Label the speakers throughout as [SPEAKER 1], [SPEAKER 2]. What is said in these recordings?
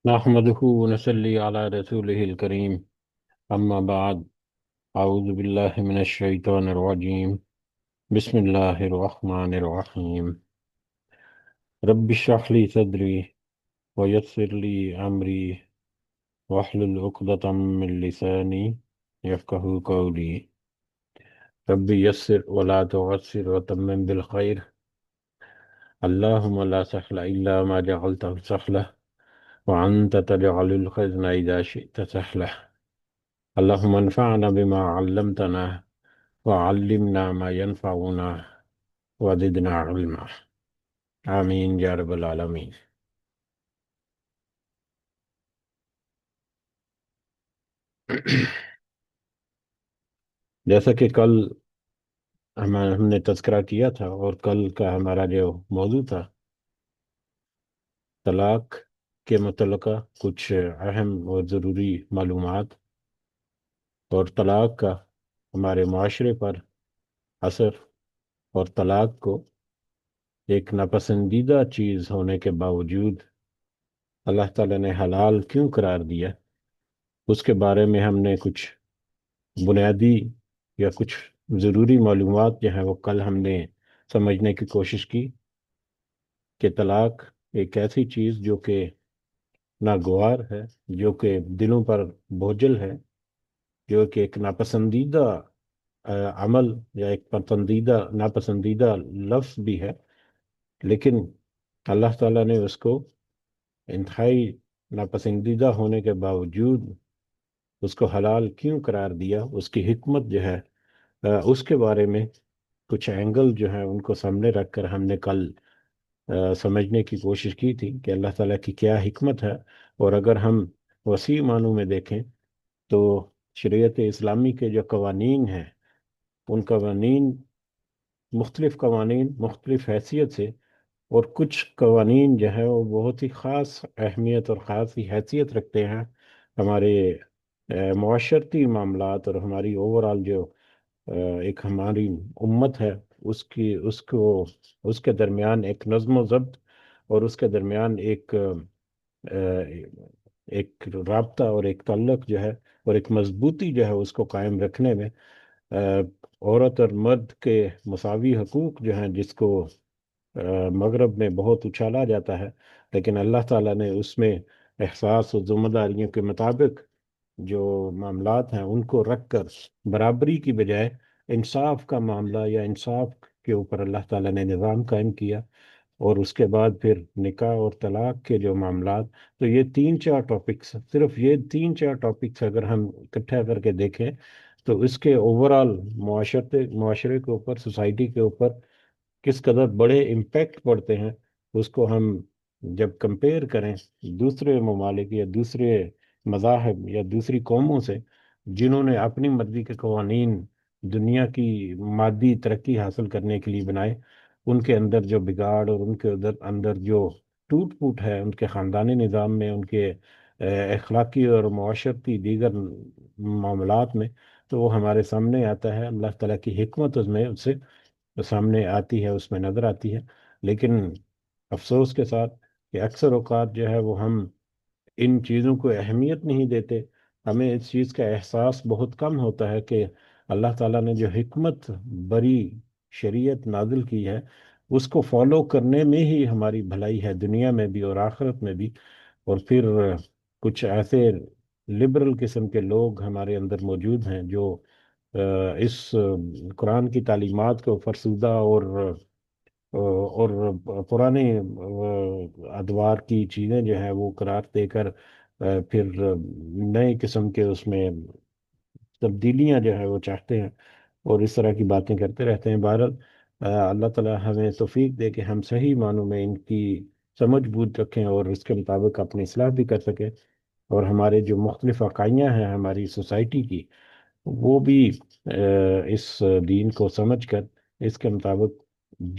[SPEAKER 1] نحمده ونصلي على رسوله الكريم أما بعد. أعوذ بالله من الشيطان الرجيم. بسم الله الرحمن الرحيم. رب اشرح لي صدري ويسر لي أمري واحلل عقدة من لساني يفقه قولي. رب يسر ولا تعسر وتمم بالخير. اللهم لا سهل إلا ما جعلته سهلا وأنت تجعل الحزن إذا شئت سهلا. اللهم انفعنا بما علمتنا وعلمنا ما ينفعنا وزدنا علما. آمین یا رب العالمین۔ جیسا کہ کل ہم نے تذکرہ کیا تھا، اور کل کا ہمارا جو موضوع تھا طلاق کے متعلقہ کچھ اہم اور ضروری معلومات، اور طلاق کا ہمارے معاشرے پر اثر، اور طلاق کو ایک ناپسندیدہ چیز ہونے کے باوجود اللہ تعالیٰ نے حلال کیوں قرار دیا، اس کے بارے میں ہم نے کچھ بنیادی یا کچھ ضروری معلومات جو ہیں وہ کل ہم نے سمجھنے کی کوشش کی کہ طلاق ایک ایسی چیز جو کہ ناگوار ہے، جو کہ دلوں پر بوجھل ہے، جو کہ ایک ناپسندیدہ عمل یا ایک ناپسندیدہ لفظ بھی ہے، لیکن اللہ تعالیٰ نے اس کو انتہائی ناپسندیدہ ہونے کے باوجود اس کو حلال کیوں قرار دیا، اس کی حکمت جو ہے اس کے بارے میں کچھ اینگل جو ہیں ان کو سامنے رکھ کر ہم نے کل سمجھنے کی کوشش کی تھی کہ اللہ تعالیٰ کی کیا حکمت ہے۔ اور اگر ہم وسیع معنوں میں دیکھیں تو شریعت اسلامی کے جو قوانین ہیں، ان قوانین مختلف حیثیت سے، اور کچھ قوانین جو ہیں وہ بہت ہی خاص اہمیت اور خاص ہی حیثیت رکھتے ہیں ہمارے معاشرتی معاملات اور ہماری اوورال جو ایک ہماری امت ہے، اس کے درمیان ایک نظم و ضبط، اور اس کے درمیان ایک رابطہ اور ایک تعلق جو ہے، اور ایک مضبوطی جو ہے اس کو قائم رکھنے میں عورت اور مرد کے مساوی حقوق جو ہیں، جس کو مغرب میں بہت اچھالا جاتا ہے، لیکن اللہ تعالیٰ نے اس میں احساس و ذمہ داریوں کے مطابق جو معاملات ہیں ان کو رکھ کر برابری کی بجائے انصاف کا معاملہ یا انصاف کے اوپر اللہ تعالیٰ نے نظام قائم کیا۔ اور اس کے بعد پھر نکاح اور طلاق کے جو معاملات، تو یہ تین چار ٹاپکس، صرف یہ تین چار ٹاپکس اگر ہم اکٹھا کر کے دیکھیں تو اس کے اوورال معاشرے کے اوپر، سوسائٹی کے اوپر کس قدر بڑے امپیکٹ پڑتے ہیں، اس کو ہم جب کمپیئر کریں دوسرے ممالک یا دوسرے مذاہب یا دوسری قوموں سے، جنہوں نے اپنی مرضی کے قوانین دنیا کی مادی ترقی حاصل کرنے کے لیے بنائے، ان کے اندر جو بگاڑ اور ان کے اندر جو ٹوٹ پوٹ ہے ان کے خاندانی نظام میں، ان کے اخلاقی اور معاشرتی دیگر معاملات میں، تو وہ ہمارے سامنے آتا ہے۔ اللہ تعالیٰ کی حکمت اس سے سامنے آتی ہے، اس میں نظر آتی ہے۔ لیکن افسوس کے ساتھ کہ اکثر اوقات جو ہے وہ ہم ان چیزوں کو اہمیت نہیں دیتے، ہمیں اس چیز کا احساس بہت کم ہوتا ہے کہ اللہ تعالیٰ نے جو حکمت بری شریعت نازل کی ہے، اس کو فالو کرنے میں ہی ہماری بھلائی ہے، دنیا میں بھی اور آخرت میں بھی۔ اور پھر کچھ ایسے لبرل قسم کے لوگ ہمارے اندر موجود ہیں جو اس قرآن کی تعلیمات کو فرسودہ اور پرانے ادوار کی چیزیں جو ہیں وہ قرار دے کر پھر نئے قسم کے اس میں تبدیلیاں جو ہے وہ چاہتے ہیں، اور اس طرح کی باتیں کرتے رہتے ہیں۔ بہرحال اللہ تعالیٰ ہمیں توفیق دے کہ ہم صحیح معنوں میں ان کی سمجھ بوجھ رکھیں اور اس کے مطابق اپنی اصلاح بھی کر سکیں، اور ہمارے جو مختلف اکائیاں ہیں ہماری سوسائٹی کی، وہ بھی اس دین کو سمجھ کر اس کے مطابق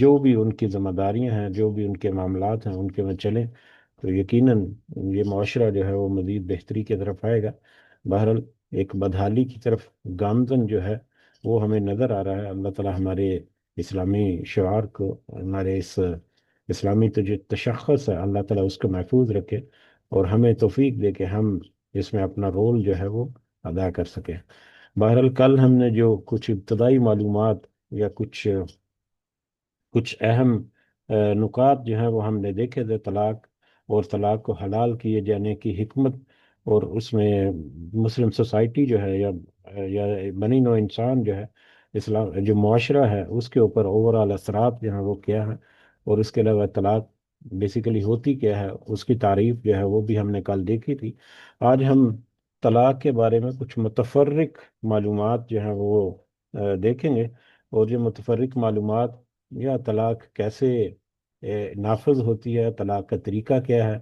[SPEAKER 1] جو بھی ان کی ذمہ داریاں ہیں، جو بھی ان کے معاملات ہیں، ان کے میں چلیں، تو یقیناً یہ معاشرہ جو ہے وہ مزید بہتری کی طرف آئے گا۔ بہرحال ایک بدحالی کی طرف گامزن جو ہے وہ ہمیں نظر آ رہا ہے۔ اللہ تعالیٰ ہمارے اسلامی شعار کو، ہمارے اس اسلامی جو تشخص ہے، اللہ تعالیٰ اس کو محفوظ رکھے، اور ہمیں توفیق دے کہ ہم اس میں اپنا رول جو ہے وہ ادا کر سکیں۔ بہرحال کل ہم نے جو کچھ ابتدائی معلومات یا کچھ اہم نکات جو ہیں وہ ہم نے دیکھے تھے، طلاق اور طلاق کو حلال کیے جانے کی حکمت، اور اس میں مسلم سوسائٹی جو ہے یا بنی نوع انسان جو ہے، اسلام جو معاشرہ ہے اس کے اوپر اوور آل اثرات جو ہیں وہ کیا ہیں، اور اس کے علاوہ طلاق بیسیکلی ہوتی کیا ہے، اس کی تعریف جو ہے وہ بھی ہم نے کل دیکھی تھی۔ آج ہم طلاق کے بارے میں کچھ متفرق معلومات جو ہیں وہ دیکھیں گے، اور جو متفرق معلومات یا طلاق کیسے نافذ ہوتی ہے، طلاق کا طریقہ کیا ہے،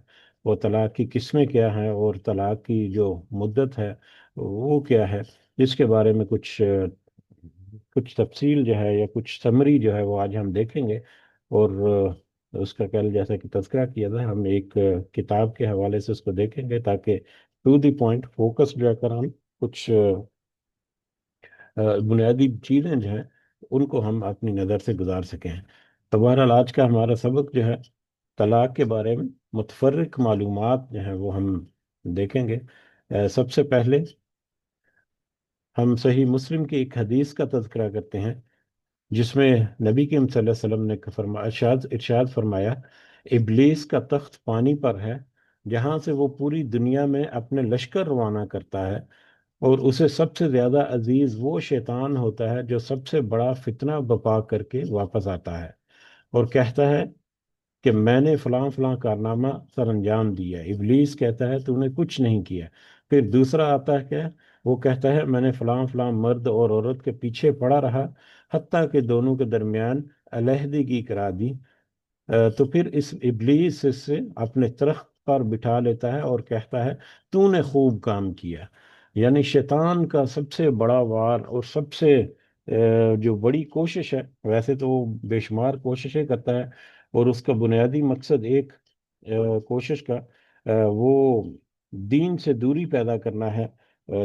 [SPEAKER 1] اور طلاق کی قسمیں کیا ہیں، اور طلاق کی جو مدت ہے وہ کیا ہے، اس کے بارے میں کچھ تفصیل جو ہے یا کچھ سمری جو ہے وہ آج ہم دیکھیں گے۔ اور اس کا کل جیسا کہ تذکرہ کیا تھا، ہم ایک کتاب کے حوالے سے اس کو دیکھیں گے تاکہ ٹو دی پوائنٹ فوکس جو ہے کر ہم کچھ بنیادی چیزیں جو ہیں ان کو ہم اپنی نظر سے گزار سکیں۔ تو بہرحال آج کا ہمارا سبق جو ہے طلاق کے بارے میں متفرق معلومات جو ہیں وہ ہم دیکھیں گے۔ سب سے پہلے ہم صحیح مسلم کی ایک حدیث کا تذکرہ کرتے ہیں، جس میں نبی کریم صلی اللہ علیہ وسلم نے ارشاد فرمایا، ابلیس کا تخت پانی پر ہے، جہاں سے وہ پوری دنیا میں اپنے لشکر روانہ کرتا ہے، اور اسے سب سے زیادہ عزیز وہ شیطان ہوتا ہے جو سب سے بڑا فتنہ بپا کر کے واپس آتا ہے اور کہتا ہے کہ میں نے فلاں فلاں کارنامہ سر انجام دیا۔ ابلیس کہتا ہے تو نے کچھ نہیں کیا۔ پھر دوسرا آتا ہے کیا، وہ کہتا ہے میں نے فلاں فلاں مرد اور عورت کے پیچھے پڑا رہا، حتیٰ کہ دونوں کے درمیان علیحدگی کرا دی۔ تو پھر اس ابلیس سے اپنے تخت پر بٹھا لیتا ہے اور کہتا ہے تو نے خوب کام کیا۔ یعنی شیطان کا سب سے بڑا وار اور سب سے جو بڑی کوشش ہے، ویسے تو وہ بے شمار کوششیں کرتا ہے، اور اس کا بنیادی مقصد ایک کوشش کا وہ دین سے دوری پیدا کرنا ہے،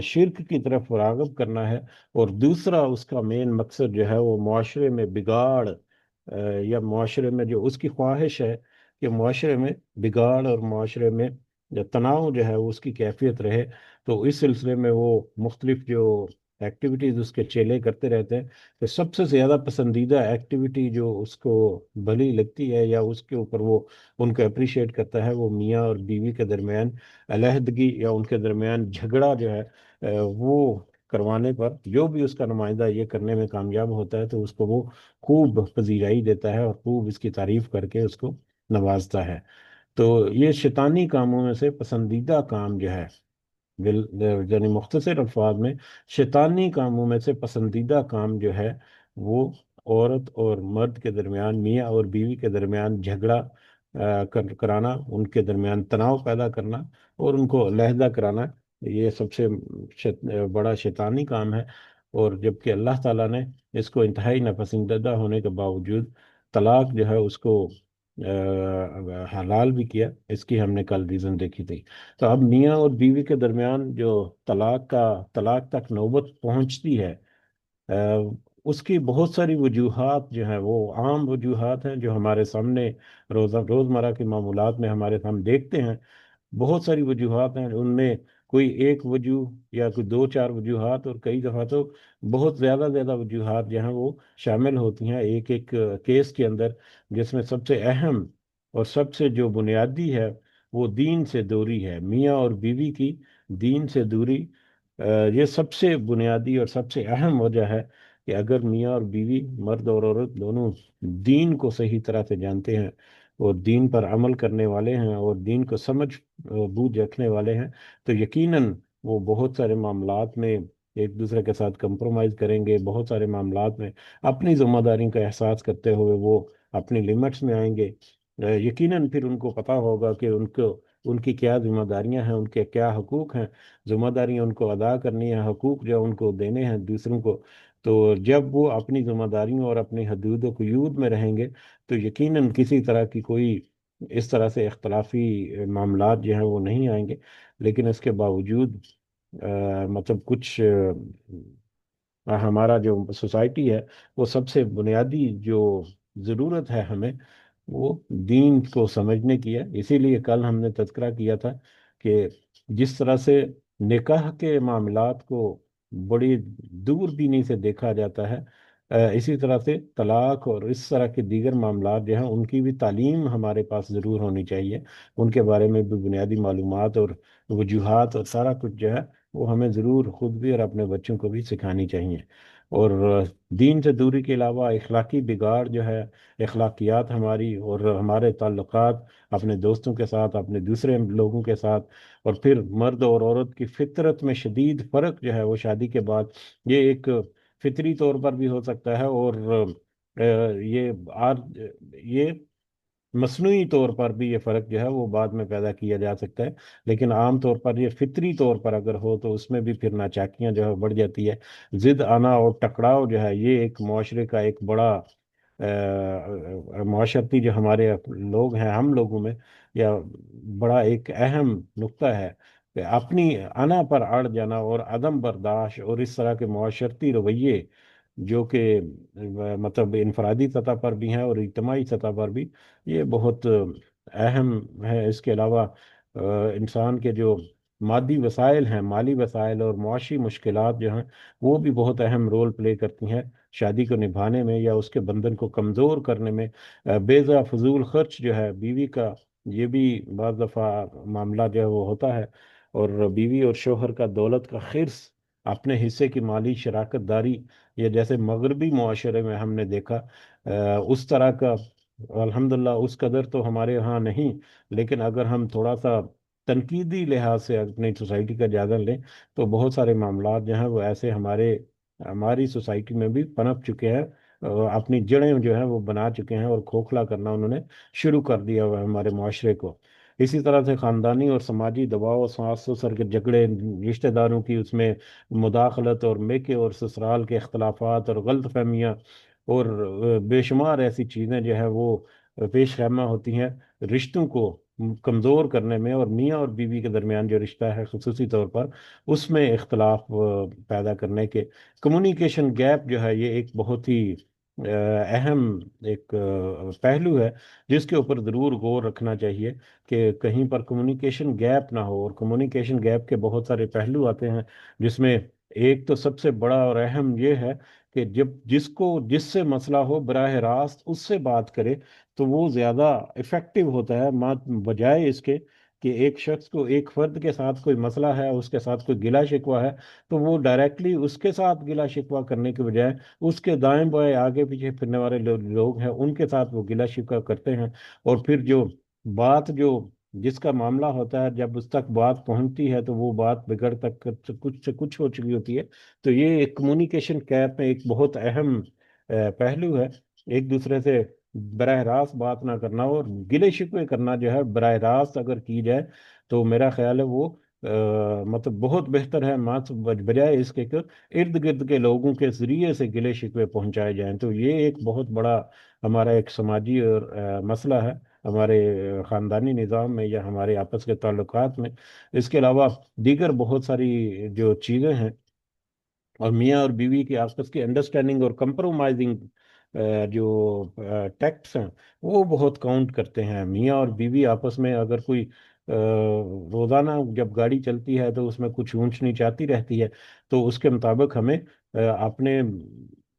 [SPEAKER 1] شرک کی طرف راغب کرنا ہے، اور دوسرا اس کا مین مقصد جو ہے وہ معاشرے میں بگاڑ، یا معاشرے میں جو اس کی خواہش ہے کہ معاشرے میں بگاڑ اور معاشرے میں جو تناؤ جو ہے وہ اس کی کیفیت رہے، تو اس سلسلے میں وہ مختلف جو ایکٹیویٹیز اس کے چیلے کرتے رہتے ہیں۔ تو سب سے زیادہ پسندیدہ ایکٹیویٹی جو اس کو بھلی لگتی ہے یا اس کے اوپر وہ ان کو اپریشیٹ کرتا ہے، وہ میاں اور بیوی کے درمیان علیحدگی یا ان کے درمیان جھگڑا جو ہے وہ کروانے پر جو بھی اس کا نمائندہ یہ کرنے میں کامیاب ہوتا ہے تو اس کو وہ خوب پذیرائی دیتا ہے اور خوب اس کی تعریف کر کے اس کو نوازتا ہے۔ تو یہ شیطانی کاموں میں سے پسندیدہ کام جو ہے، یعنی مختصر الفاظ میں شیطانی کاموں میں سے پسندیدہ کام جو ہے وہ عورت اور مرد کے درمیان، میاں اور بیوی کے درمیان جھگڑا کرانا، ان کے درمیان تناؤ پیدا کرنا اور ان کو علیحدہ کرانا، یہ سب سے بڑا شیطانی کام ہے۔ اور جبکہ اللہ تعالیٰ نے اس کو انتہائی ناپسندیدہ ہونے کے باوجود طلاق جو ہے اس کو حلال بھی کیا، اس کی ہم نے کل ریزن دیکھی تھی۔ تو اب میاں اور بیوی کے درمیان جو طلاق تک نوبت پہنچتی ہے، اس کی بہت ساری وجوہات جو ہیں وہ عام وجوہات ہیں جو ہمارے سامنے روزمرہ کے معمولات میں ہم دیکھتے ہیں۔ بہت ساری وجوہات ہیں، ان میں کوئی ایک وجہ یا کوئی دو چار وجوہات، اور کئی دفعہ تو بہت زیادہ زیادہ وجوہات جو ہیں وہ شامل ہوتی ہیں ایک ایک کیس کے اندر، جس میں سب سے اہم اور سب سے جو بنیادی ہے وہ دین سے دوری ہے، میاں اور بیوی کی دین سے دوری۔ یہ سب سے بنیادی اور سب سے اہم وجہ ہے کہ اگر میاں اور بیوی، مرد اور عورت دونوں دین کو صحیح طرح سے جانتے ہیں اور دین پر عمل کرنے والے ہیں اور دین کو سمجھ بوجھ رکھنے والے ہیں، تو یقیناً وہ بہت سارے معاملات میں ایک دوسرے کے ساتھ کمپرومائز کریں گے، بہت سارے معاملات میں اپنی ذمہ داری کا احساس کرتے ہوئے وہ اپنی لمٹس میں آئیں گے۔ یقیناً پھر ان کو پتہ ہوگا کہ ان کی کیا ذمہ داریاں ہیں، ان کے کیا حقوق ہیں، ذمہ داریاں ان کو ادا کرنی ہیں، حقوق جو ان کو دینے ہیں دوسروں کو۔ تو جب وہ اپنی ذمہ داریوں اور اپنی حدود و قیود میں رہیں گے تو یقیناً کسی طرح کی کوئی اس طرح سے اختلافی معاملات جو ہیں وہ نہیں آئیں گے۔ لیکن اس کے باوجود مطلب کچھ ہمارا جو سوسائٹی ہے، وہ سب سے بنیادی جو ضرورت ہے ہمیں وہ دین کو سمجھنے کی ہے۔ اسی لیے کل ہم نے تذکرہ کیا تھا کہ جس طرح سے نکاح کے معاملات کو بڑی دور بینی سے دیکھا جاتا ہے، اسی طرح سے طلاق اور اس طرح کے دیگر معاملات جو ہیں ان کی بھی تعلیم ہمارے پاس ضرور ہونی چاہیے۔ ان کے بارے میں بھی بنیادی معلومات اور وجوہات اور سارا کچھ جو ہے وہ ہمیں ضرور خود بھی اور اپنے بچوں کو بھی سکھانی چاہیے۔ اور دین سے دوری کے علاوہ اخلاقی بگاڑ جو ہے، اخلاقیات ہماری اور ہمارے تعلقات اپنے دوستوں کے ساتھ، اپنے دوسرے لوگوں کے ساتھ، اور پھر مرد اور عورت کی فطرت میں شدید فرق جو ہے وہ شادی کے بعد، یہ ایک فطری طور پر بھی ہو سکتا ہے، اور یہ یہ مصنوعی طور پر بھی یہ فرق جو ہے وہ بعد میں پیدا کیا جا سکتا ہے۔ لیکن عام طور پر یہ فطری طور پر اگر ہو تو اس میں بھی پھر ناچاکیاں جو ہے بڑھ جاتی ہے۔ ضد آنا اور ٹکراؤ جو ہے یہ ایک معاشرے کا ایک بڑا معاشرتی جو ہمارے لوگ ہیں ہم لوگوں میں، یا بڑا ایک اہم نقطہ ہے کہ اپنی انا پر اڑ جانا اور عدم برداشت اور اس طرح کے معاشرتی رویے جو کہ مطلب انفرادی سطح پر بھی ہیں اور اجتماعی سطح پر بھی یہ بہت اہم ہے۔ اس کے علاوہ انسان کے جو مادی وسائل ہیں، مالی وسائل اور معاشی مشکلات جو ہیں وہ بھی بہت اہم رول پلے کرتی ہیں شادی کو نبھانے میں یا اس کے بندھن کو کمزور کرنے میں۔ بے ضا فضول خرچ جو ہے بیوی کا، یہ بھی بعض دفعہ معاملہ جو ہے وہ ہوتا ہے، اور بیوی اور شوہر کا دولت کا خرص، اپنے حصے کی مالی شراکت داری، یہ جیسے مغربی معاشرے میں ہم نے دیکھا اس طرح کا الحمدللہ اس قدر تو ہمارے ہاں نہیں، لیکن اگر ہم تھوڑا سا تنقیدی لحاظ سے اپنی سوسائٹی کا جائزہ لیں تو بہت سارے معاملات جو ہیں وہ ایسے ہماری سوسائٹی میں بھی پنپ چکے ہیں، اپنی جڑیں جو ہیں وہ بنا چکے ہیں اور کھوکھلا کرنا انہوں نے شروع کر دیا ہوا ہے ہمارے معاشرے کو۔ اسی طرح سے خاندانی اور سماجی دباؤ، ساس سسر کے جھگڑے، رشتہ داروں کی اس میں مداخلت، اور میکے اور سسرال کے اختلافات اور غلط فہمیاں، اور بے شمار ایسی چیزیں جو ہے وہ پیش خیمہ ہوتی ہیں رشتوں کو کمزور کرنے میں، اور میاں اور بیوی کے درمیان جو رشتہ ہے خصوصی طور پر اس میں اختلاف پیدا کرنے کے۔ کمیونیکیشن گیپ جو ہے یہ ایک بہت ہی اہم ایک پہلو ہے جس کے اوپر ضرور غور رکھنا چاہیے کہ کہیں پر کمیونیکیشن گیپ نہ ہو۔ اور کمیونیکیشن گیپ کے بہت سارے پہلو آتے ہیں، جس میں ایک تو سب سے بڑا اور اہم یہ ہے کہ جب جس سے مسئلہ ہو براہ راست اس سے بات کرے تو وہ زیادہ افیکٹو ہوتا ہے، بجائے اس کے کہ ایک شخص کو، ایک فرد کے ساتھ کوئی مسئلہ ہے، اس کے ساتھ کوئی گلا شکوہ ہے، تو وہ ڈائریکٹلی اس کے ساتھ گلا شکوہ کرنے کے بجائے اس کے دائیں بائیں آگے پیچھے پھرنے والے لوگ ہیں ان کے ساتھ وہ گلا شکوہ کرتے ہیں، اور پھر جو جس کا معاملہ ہوتا ہے جب اس تک بات پہنچتی ہے تو وہ بات بگڑ تک کچھ سے کچھ ہو چکی ہوتی ہے۔ تو یہ ایک کمیونیکیشن گیپ میں ایک بہت اہم پہلو ہے، ایک دوسرے سے براہ راست بات نہ کرنا اور گلے شکوے کرنا جو ہے براہ راست اگر کی جائے تو میرا خیال ہے وہ مطلب بہت بہتر ہے، بجائے اس کے کہ ارد گرد کے لوگوں کے ذریعے سے گلے شکوے پہنچائے جائیں۔ تو یہ ایک بہت بڑا ہمارا ایک سماجی اور مسئلہ ہے ہمارے خاندانی نظام میں یا ہمارے آپس کے تعلقات میں۔ اس کے علاوہ دیگر بہت ساری جو چیزیں ہیں، اور میاں اور بیوی کی آپس کی انڈرسٹینڈنگ اور کمپرومائزنگ جو ٹیکٹس ہیں وہ بہت کاؤنٹ کرتے ہیں۔ میاں اور بیوی آپس میں اگر کوئی روزانہ جب گاڑی چلتی ہے تو اس میں کچھ اونچ نیچ آتی رہتی ہے، تو اس کے مطابق ہمیں اپنے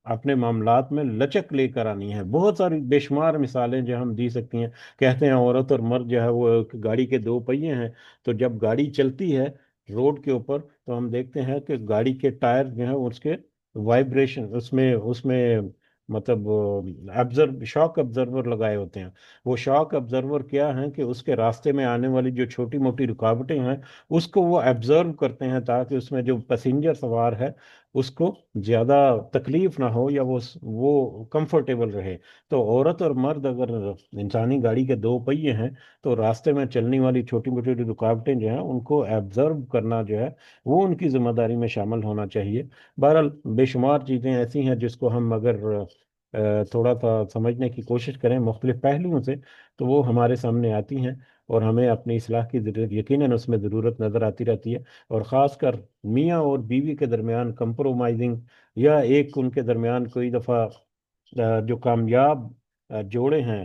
[SPEAKER 1] اپنے معاملات میں لچک لے کر آنی ہے۔ بہت ساری بے شمار مثالیں جو ہم دی سکتی ہیں، کہتے ہیں عورت اور مرد جو ہے وہ ایک گاڑی کے دو پہیے ہیں، تو جب گاڑی چلتی ہے روڈ کے اوپر تو ہم دیکھتے ہیں کہ گاڑی کے ٹائر جو ہیں اس کے وائبریشن، اس میں مطلب شاک ابزرور لگائے ہوتے ہیں۔ وہ شاک ابزرور کیا ہیں کہ اس کے راستے میں آنے والی جو چھوٹی موٹی رکاوٹیں ہیں اس کو وہ ایبزرو کرتے ہیں تاکہ اس میں جو پیسنجر سوار ہے اس کو زیادہ تکلیف نہ ہو یا وہ کمفرٹیبل رہے۔ تو عورت اور مرد اگر انسانی گاڑی کے دو پہیے ہیں تو راستے میں چلنے والی چھوٹی موٹی رکاوٹیں جو ہیں ان کو ایبزرو کرنا جو ہے وہ ان کی ذمہ داری میں شامل ہونا چاہیے۔ بہرحال بے شمار چیزیں ایسی ہیں جس کو ہم اگر تھوڑا سا سمجھنے کی کوشش کریں مختلف پہلوؤں سے تو وہ ہمارے سامنے آتی ہیں، اور ہمیں اپنی اصلاح کی ضرورت یقیناً اس میں ضرورت نظر آتی رہتی ہے۔ اور خاص کر میاں اور بیوی کے درمیان کمپرومائزنگ، یا ایک ان کے درمیان کوئی دفعہ جو کامیاب جوڑے ہیں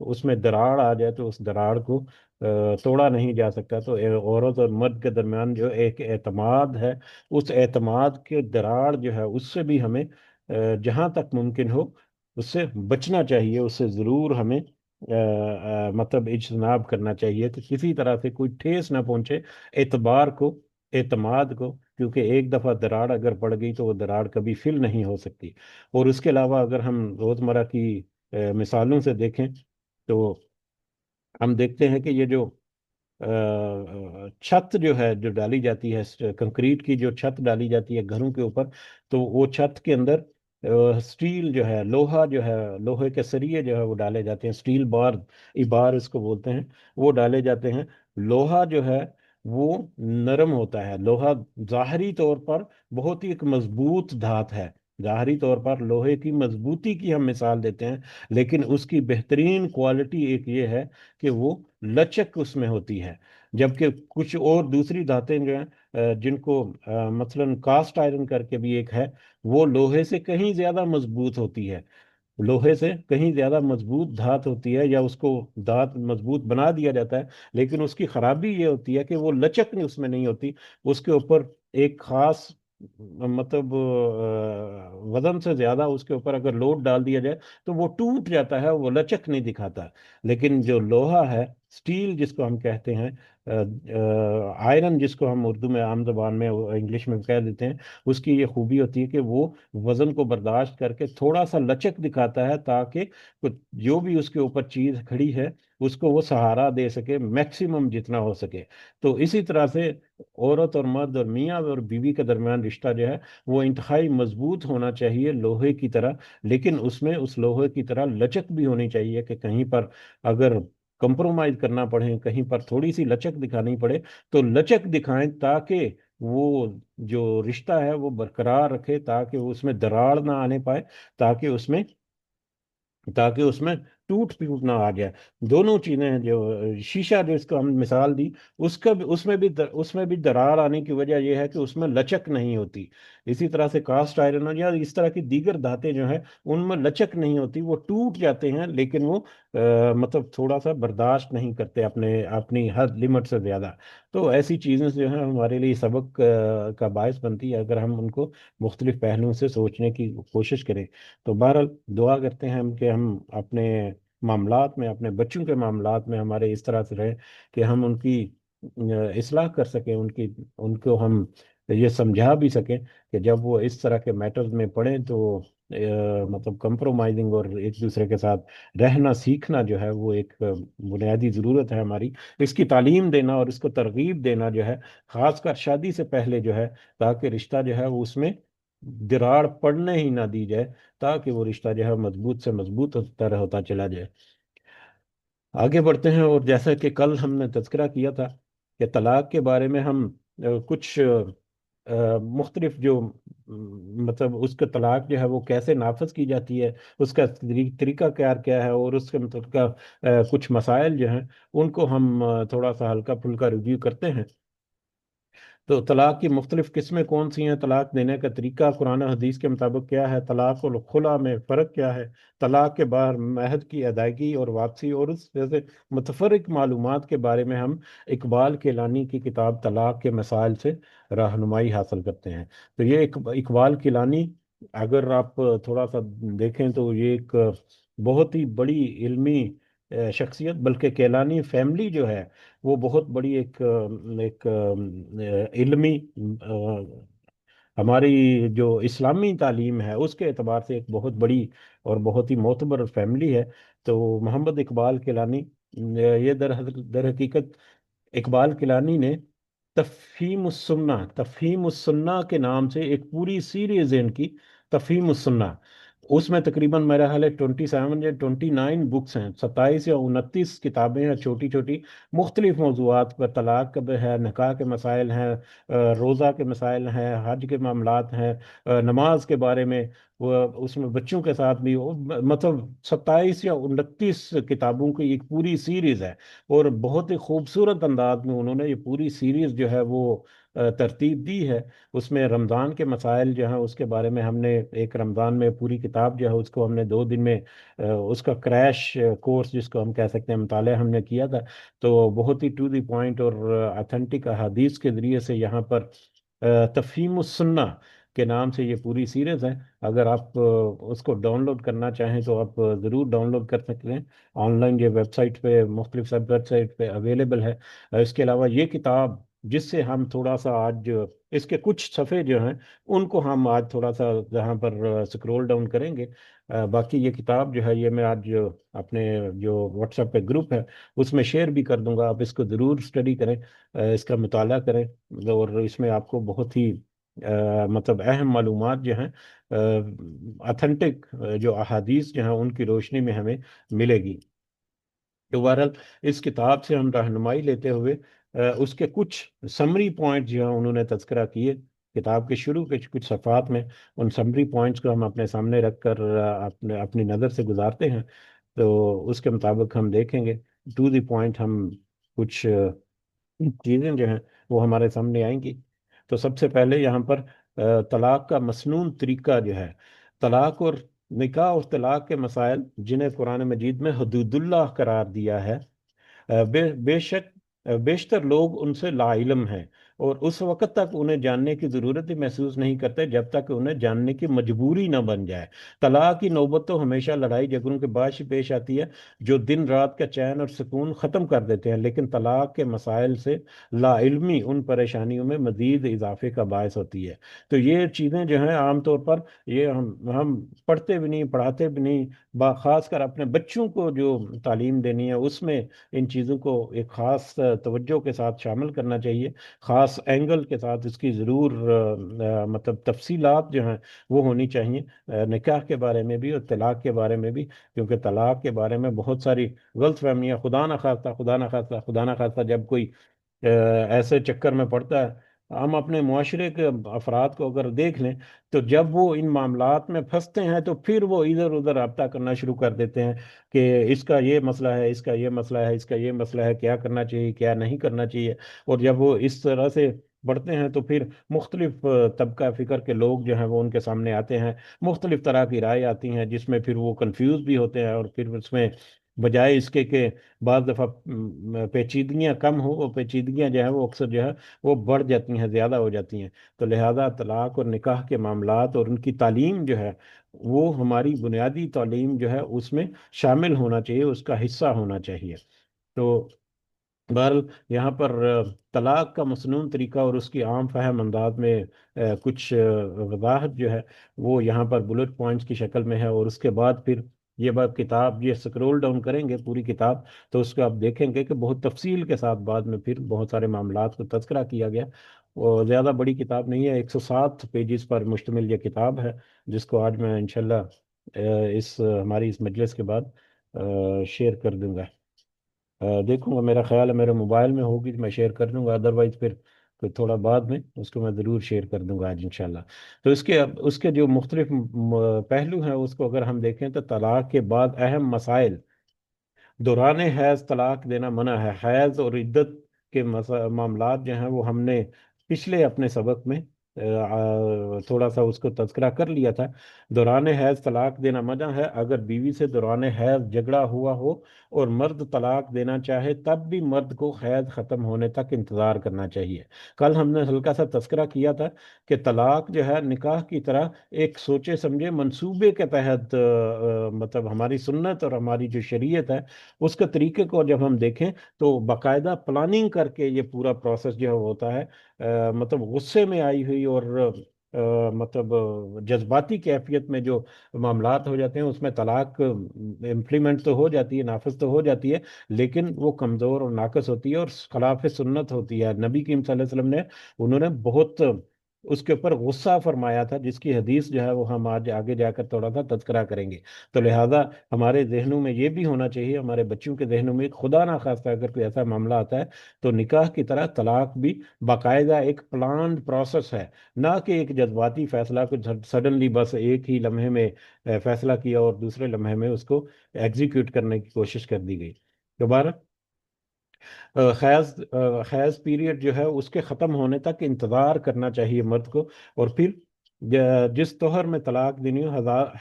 [SPEAKER 1] اس میں دراڑ آ جائے تو اس دراڑ کو توڑا نہیں جا سکتا۔ تو عورت اور مرد کے درمیان جو ایک اعتماد ہے، اس اعتماد کے دراڑ جو ہے اس سے بھی ہمیں جہاں تک ممکن ہو اس سے بچنا چاہیے، اس سے ضرور ہمیں مطلب اجتناب کرنا چاہیے کہ کسی طرح سے کوئی ٹھیس نہ پہنچے اعتبار کو، اعتماد کو، کیونکہ ایک دفعہ دراڑ اگر پڑ گئی تو وہ دراڑ کبھی فل نہیں ہو سکتی۔ اور اس کے علاوہ اگر ہم روزمرہ کی مثالوں سے دیکھیں تو ہم دیکھتے ہیں کہ یہ جو چھت جو ہے جو ڈالی جاتی ہے، کنکریٹ کی جو چھت ڈالی جاتی ہے گھروں کے اوپر، تو وہ چھت کے اندر سٹیل جو ہے، لوہا جو ہے، لوہے کے سریے جو ہے وہ ڈالے جاتے ہیں، سٹیل بار، ایبار اس کو بولتے ہیں، وہ ڈالے جاتے ہیں۔ لوہا جو ہے وہ نرم ہوتا ہے، لوہا ظاہری طور پر بہت ہی ایک مضبوط دھات ہے، ظاہری طور پر لوہے کی مضبوطی کی ہم مثال دیتے ہیں، لیکن اس کی بہترین کوالٹی ایک یہ ہے کہ وہ لچک اس میں ہوتی ہے۔ جبکہ کچھ اور دوسری دھاتیں جو ہیں جن کو مثلاً کاسٹ آئرن کر کے بھی ایک ہے، وہ لوہے سے کہیں زیادہ مضبوط ہوتی ہے، لوہے سے کہیں زیادہ مضبوط دھات ہوتی ہے، یا اس کو دھات مضبوط بنا دیا جاتا ہے، لیکن اس کی خرابی یہ ہوتی ہے کہ وہ لچک اس میں نہیں ہوتی، اس کے اوپر ایک خاص مطلب وزن سے زیادہ اس کے اوپر اگر لوڈ ڈال دیا جائے تو وہ ٹوٹ جاتا ہے، وہ لچک نہیں دکھاتا۔ لیکن جو لوہا ہے، سٹیل جس کو ہم کہتے ہیں، آئرن جس کو ہم اردو میں عام زبان میں انگلش میں کہہ دیتے ہیں، اس کی یہ خوبی ہوتی ہے کہ وہ وزن کو برداشت کر کے تھوڑا سا لچک دکھاتا ہے، تاکہ جو بھی اس کے اوپر چیز کھڑی ہے اس کو وہ سہارا دے سکے میکسیمم جتنا ہو سکے۔ تو اسی طرح سے عورت اور مرد اور میاں اور بیوی کے درمیان رشتہ جو ہے وہ انتہائی مضبوط ہونا چاہیے لوہے کی طرح، لیکن اس میں اس لوہے کی طرح لچک بھی ہونی چاہیے کہ کہیں پر اگر کمپرومائز کرنا پڑے، کہیں پر تھوڑی سی لچک دکھانی پڑے تو لچک دکھائیں، تاکہ وہ جو رشتہ ہے وہ برقرار رکھے، تاکہ اس میں دراڑ نہ آنے پائے، تاکہ اس میں تاکہ اس میں ٹوٹ پھوٹ نہ آ جائے۔ دونوں چیزیں ہیں، جو شیشہ جو اس کو ہم مثال دی، اس میں بھی دراڑ آنے کی وجہ یہ ہے کہ اس میں لچک نہیں ہوتی۔ اسی طرح سے کاسٹ آئرن یا اس طرح کی دیگر دھاتیں جو ہیں ان میں لچک نہیں ہوتی، وہ ٹوٹ جاتے ہیں، لیکن وہ مطلب تھوڑا سا برداشت نہیں کرتے اپنی حد لمٹ سے زیادہ۔ تو ایسی چیزیں جو ہیں ہمارے لیے سبق کا باعث بنتی ہے اگر ہم ان کو مختلف پہلوؤں سے سوچنے کی کوشش کریں۔ تو بہرحال دعا کرتے ہیں ہم کہ ہم اپنے معاملات میں، اپنے بچوں کے معاملات میں ہمارے اس طرح سے رہیں کہ ہم ان کی اصلاح کر سکیں، ان کو ہم یہ سمجھا بھی سکیں کہ جب وہ اس طرح کے میٹرز میں پڑھیں تو مطلب کمپرومائزنگ اور ایک دوسرے کے ساتھ رہنا سیکھنا جو ہے وہ ایک بنیادی ضرورت ہے ہماری، اس کی تعلیم دینا اور اس کو ترغیب دینا جو ہے، خاص کر شادی سے پہلے جو ہے، تاکہ رشتہ جو ہے وہ اس میں دراڑ پڑنے ہی نہ دی جائے، تاکہ وہ رشتہ جو ہے مضبوط سے مضبوط ہوتا چلا جائے۔ آگے بڑھتے ہیں، اور جیسا کہ کل ہم نے تذکرہ کیا تھا کہ طلاق کے بارے میں ہم کچھ مختلف جو مطلب اس کا طلاق جو ہے وہ کیسے نافذ کی جاتی ہے، اس کا طریقہ کار کیا ہے، اور اس کے مطلب کا کچھ مسائل جو ہیں ان کو ہم تھوڑا سا ہلکا پھلکا ریویو کرتے ہیں۔ تو طلاق کی مختلف قسمیں کون سی ہیں، طلاق دینے کا طریقہ قرآن و حدیث کے مطابق کیا ہے، طلاق اور خلا میں فرق کیا ہے، طلاق کے بعد مہر کی ادائیگی اور واپسی، اور اس جیسے متفرق معلومات کے بارے میں ہم اقبال کیلانی کی کتاب طلاق کے مسائل سے رہنمائی حاصل کرتے ہیں۔ تو یہ اقبال کیلانی، اگر آپ تھوڑا سا دیکھیں تو یہ ایک بہت ہی بڑی علمی شخصیت، بلکہ کیلانی فیملی جو ہے وہ بہت بڑی ایک علمی ہماری جو اسلامی تعلیم ہے اس کے اعتبار سے ایک بہت بڑی اور بہت ہی معتبر فیملی ہے۔ تو محمد اقبال کیلانی، یہ در حقیقت اقبال کیلانی نے تفہیم السنہ کے نام سے ایک پوری سیریز ہے ان کی، تفہیم السنہ۔ اس میں تقریباً میرا خیال ہے 27 یا 29 بکس ہیں، 27 یا 29 کتابیں ہیں چھوٹی چھوٹی، مختلف موضوعات پر، طلاق کا ہے، نکاح کے مسائل ہیں، روزہ کے مسائل ہیں، حج کے معاملات ہیں، نماز کے بارے میں، اس میں بچوں کے ساتھ بھی مطلب 27 یا 29 کتابوں کی ایک پوری سیریز ہے، اور بہت ہی خوبصورت انداز میں انہوں نے یہ پوری سیریز جو ہے وہ ترتیب دی ہے اس میں رمضان کے مسائل جو ہیں اس کے بارے میں ہم نے ایک رمضان میں پوری کتاب جو ہے اس کو ہم نے 2 دن میں اس کا کریش کورس جس کو ہم کہہ سکتے ہیں مطالعہ ہم نے کیا تھا. تو بہت ہی ٹو دی پوائنٹ اور اتھینٹک احادیث کے ذریعے سے یہاں پر تفہیم السنہ کے نام سے یہ پوری سیریز ہے. اگر آپ اس کو ڈاؤن لوڈ کرنا چاہیں تو آپ ضرور ڈاؤن لوڈ کر سکتے ہیں. آن لائن یہ ویب سائٹ پہ مختلف سب ویب سائٹ پہ اویلیبل ہے. اس کے علاوہ یہ کتاب جس سے ہم تھوڑا سا آج اس کے کچھ صفحے جو ہیں ان کو ہم آج تھوڑا سا جہاں پر سکرول ڈاؤن کریں گے. باقی یہ کتاب جو ہے یہ میں آج اپنے جو واٹس ایپ پہ گروپ ہے اس میں شیئر بھی کر دوں گا. آپ اس کو ضرور اسٹڈی کریں, اس کا مطالعہ کریں, اور اس میں آپ کو بہت ہی مطلب اہم معلومات جو ہیں اتھینٹک جو احادیث جو ہیں ان کی روشنی میں ہمیں ملے گی. تو بہرحال اس کتاب سے ہم رہنمائی لیتے ہوئے اس کے کچھ سمری پوائنٹ جو ہیں انہوں نے تذکرہ کیے کتاب کے شروع کے کچھ صفحات میں. ان سمری پوائنٹس کو ہم اپنے سامنے رکھ کر اپنی نظر سے گزارتے ہیں. تو اس کے مطابق ہم دیکھیں گے ٹو دی پوائنٹ ہم کچھ چیزیں جو ہیں وہ ہمارے سامنے آئیں گی. تو سب سے پہلے یہاں پر طلاق کا مسنون طریقہ جو ہے, طلاق اور نکاح اور طلاق کے مسائل جنہیں قرآن مجید میں حدود اللہ قرار دیا ہے, بے شک بیشتر لوگ ان سے لا علم ہیں اور اس وقت تک انہیں جاننے کی ضرورت ہی محسوس نہیں کرتے جب تک انہیں جاننے کی مجبوری نہ بن جائے. طلاق کی نوبت تو ہمیشہ لڑائی جھگڑوں کے باعث ہی پیش آتی ہے جو دن رات کا چین اور سکون ختم کر دیتے ہیں, لیکن طلاق کے مسائل سے لا علمی ان پریشانیوں میں مزید اضافے کا باعث ہوتی ہے. تو یہ چیزیں جو ہیں عام طور پر یہ ہم پڑھتے بھی نہیں, پڑھاتے بھی نہیں. خاص کر اپنے بچوں کو جو تعلیم دینی ہے اس میں ان چیزوں کو ایک خاص توجہ کے ساتھ شامل کرنا چاہیے, خاص اینگل کے ساتھ اس کی ضرور مطلب تفصیلات جو ہیں وہ ہونی چاہیے نکاح کے بارے میں بھی اور طلاق کے بارے میں بھی, کیونکہ طلاق کے بارے میں بہت ساری غلط فہمیاں خدا نخواستہ خدا نخواستہ خدا نخواستہ جب کوئی ایسے چکر میں پڑتا ہے. ہم اپنے معاشرے کے افراد کو اگر دیکھ لیں تو جب وہ ان معاملات میں پھنستے ہیں تو پھر وہ ادھر ادھر رابطہ کرنا شروع کر دیتے ہیں کہ اس کا یہ مسئلہ ہے, اس کا یہ مسئلہ ہے, اس کا یہ مسئلہ ہے, کیا کرنا چاہیے کیا نہیں کرنا چاہیے. اور جب وہ اس طرح سے بڑھتے ہیں تو پھر مختلف طبقہ فکر کے لوگ جو ہیں وہ ان کے سامنے آتے ہیں, مختلف طرح کی رائے آتی ہیں جس میں پھر وہ کنفیوز بھی ہوتے ہیں, اور پھر اس میں بجائے اس کے کہ بعض دفعہ پیچیدگیاں کم ہو, وہ پیچیدگیاں جو ہیں وہ اکثر جو ہے وہ بڑھ جاتی ہیں, زیادہ ہو جاتی ہیں. تو لہذا طلاق اور نکاح کے معاملات اور ان کی تعلیم جو ہے وہ ہماری بنیادی تعلیم جو ہے اس میں شامل ہونا چاہیے, اس کا حصہ ہونا چاہیے. تو بہرحال یہاں پر طلاق کا مسنون طریقہ اور اس کی عام فہم انداز میں کچھ وضاحت جو ہے وہ یہاں پر بلٹ پوائنٹس کی شکل میں ہے. اور اس کے بعد پھر یہ بات کتاب یہ سکرول ڈاؤن کریں گے پوری کتاب تو اس کو آپ دیکھیں گے کہ بہت تفصیل کے ساتھ بعد میں پھر بہت سارے معاملات کو تذکرہ کیا گیا. اور زیادہ بڑی کتاب نہیں ہے, 107 پیجز پر مشتمل یہ کتاب ہے جس کو آج میں انشاءاللہ اس ہماری اس مجلس کے بعد شیئر کر دوں گا. دیکھوں گا, میرا خیال ہے میرے موبائل میں ہوگی تو میں شیئر کر دوں گا, ادروائز پھر تھوڑا بعد میں اس کو میں ضرور شیئر کر دوں گا آج انشاءاللہ. تو اس کے جو مختلف پہلو ہیں اس کو اگر ہم دیکھیں تو طلاق کے بعد اہم مسائل, دوران حیض طلاق دینا منع ہے. حیض اور عدت کے معاملات جو ہیں وہ ہم نے پچھلے اپنے سبق میں تھوڑا سا اس کو تذکرہ کر لیا تھا. دوران حیض طلاق دینا منع ہے. اگر بیوی سے دوران حیض جھگڑا ہوا ہو اور مرد طلاق دینا چاہے تب بھی مرد کو حیض ختم ہونے تک انتظار کرنا چاہیے. کل ہم نے ہلکا سا تذکرہ کیا تھا کہ طلاق جو ہے نکاح کی طرح ایک سوچے سمجھے منصوبے کے تحت مطلب ہماری سنت اور ہماری جو شریعت ہے اس کے طریقے کو جب ہم دیکھیں تو باقاعدہ پلاننگ کر کے یہ پورا پروسیس جو ہوتا ہے, مطلب غصے میں آئی ہوئی اور مطلب جذباتی کیفیت میں جو معاملات ہو جاتے ہیں اس میں طلاق امپلیمنٹ تو ہو جاتی ہے, نافذ تو ہو جاتی ہے, لیکن وہ کمزور اور ناقص ہوتی ہے اور خلاف سنت ہوتی ہے. نبی کریم صلی اللہ علیہ وسلم نے انہوں نے بہت اس کے اوپر غصہ فرمایا تھا جس کی حدیث جو ہے وہ ہم آج آگے جا کر تھوڑا سا تذکرہ کریں گے. تو لہٰذا ہمارے ذہنوں میں یہ بھی ہونا چاہیے, ہمارے بچوں کے ذہنوں میں خدا نہ خواستہ اگر کوئی ایسا معاملہ آتا ہے تو نکاح کی طرح طلاق بھی باقاعدہ ایک پلانڈ پروسیس ہے, نہ کہ ایک جذباتی فیصلہ کو سڈنلی بس ایک ہی لمحے میں فیصلہ کیا اور دوسرے لمحے میں اس کو ایگزیکیوٹ کرنے کی کوشش کر دی گئی. دوبارہ خیز پیریڈ جو ہے اس کے ختم ہونے تک انتظار کرنا چاہیے مرد کو، اور پھر جس طہر میں طلاق دینی ہو،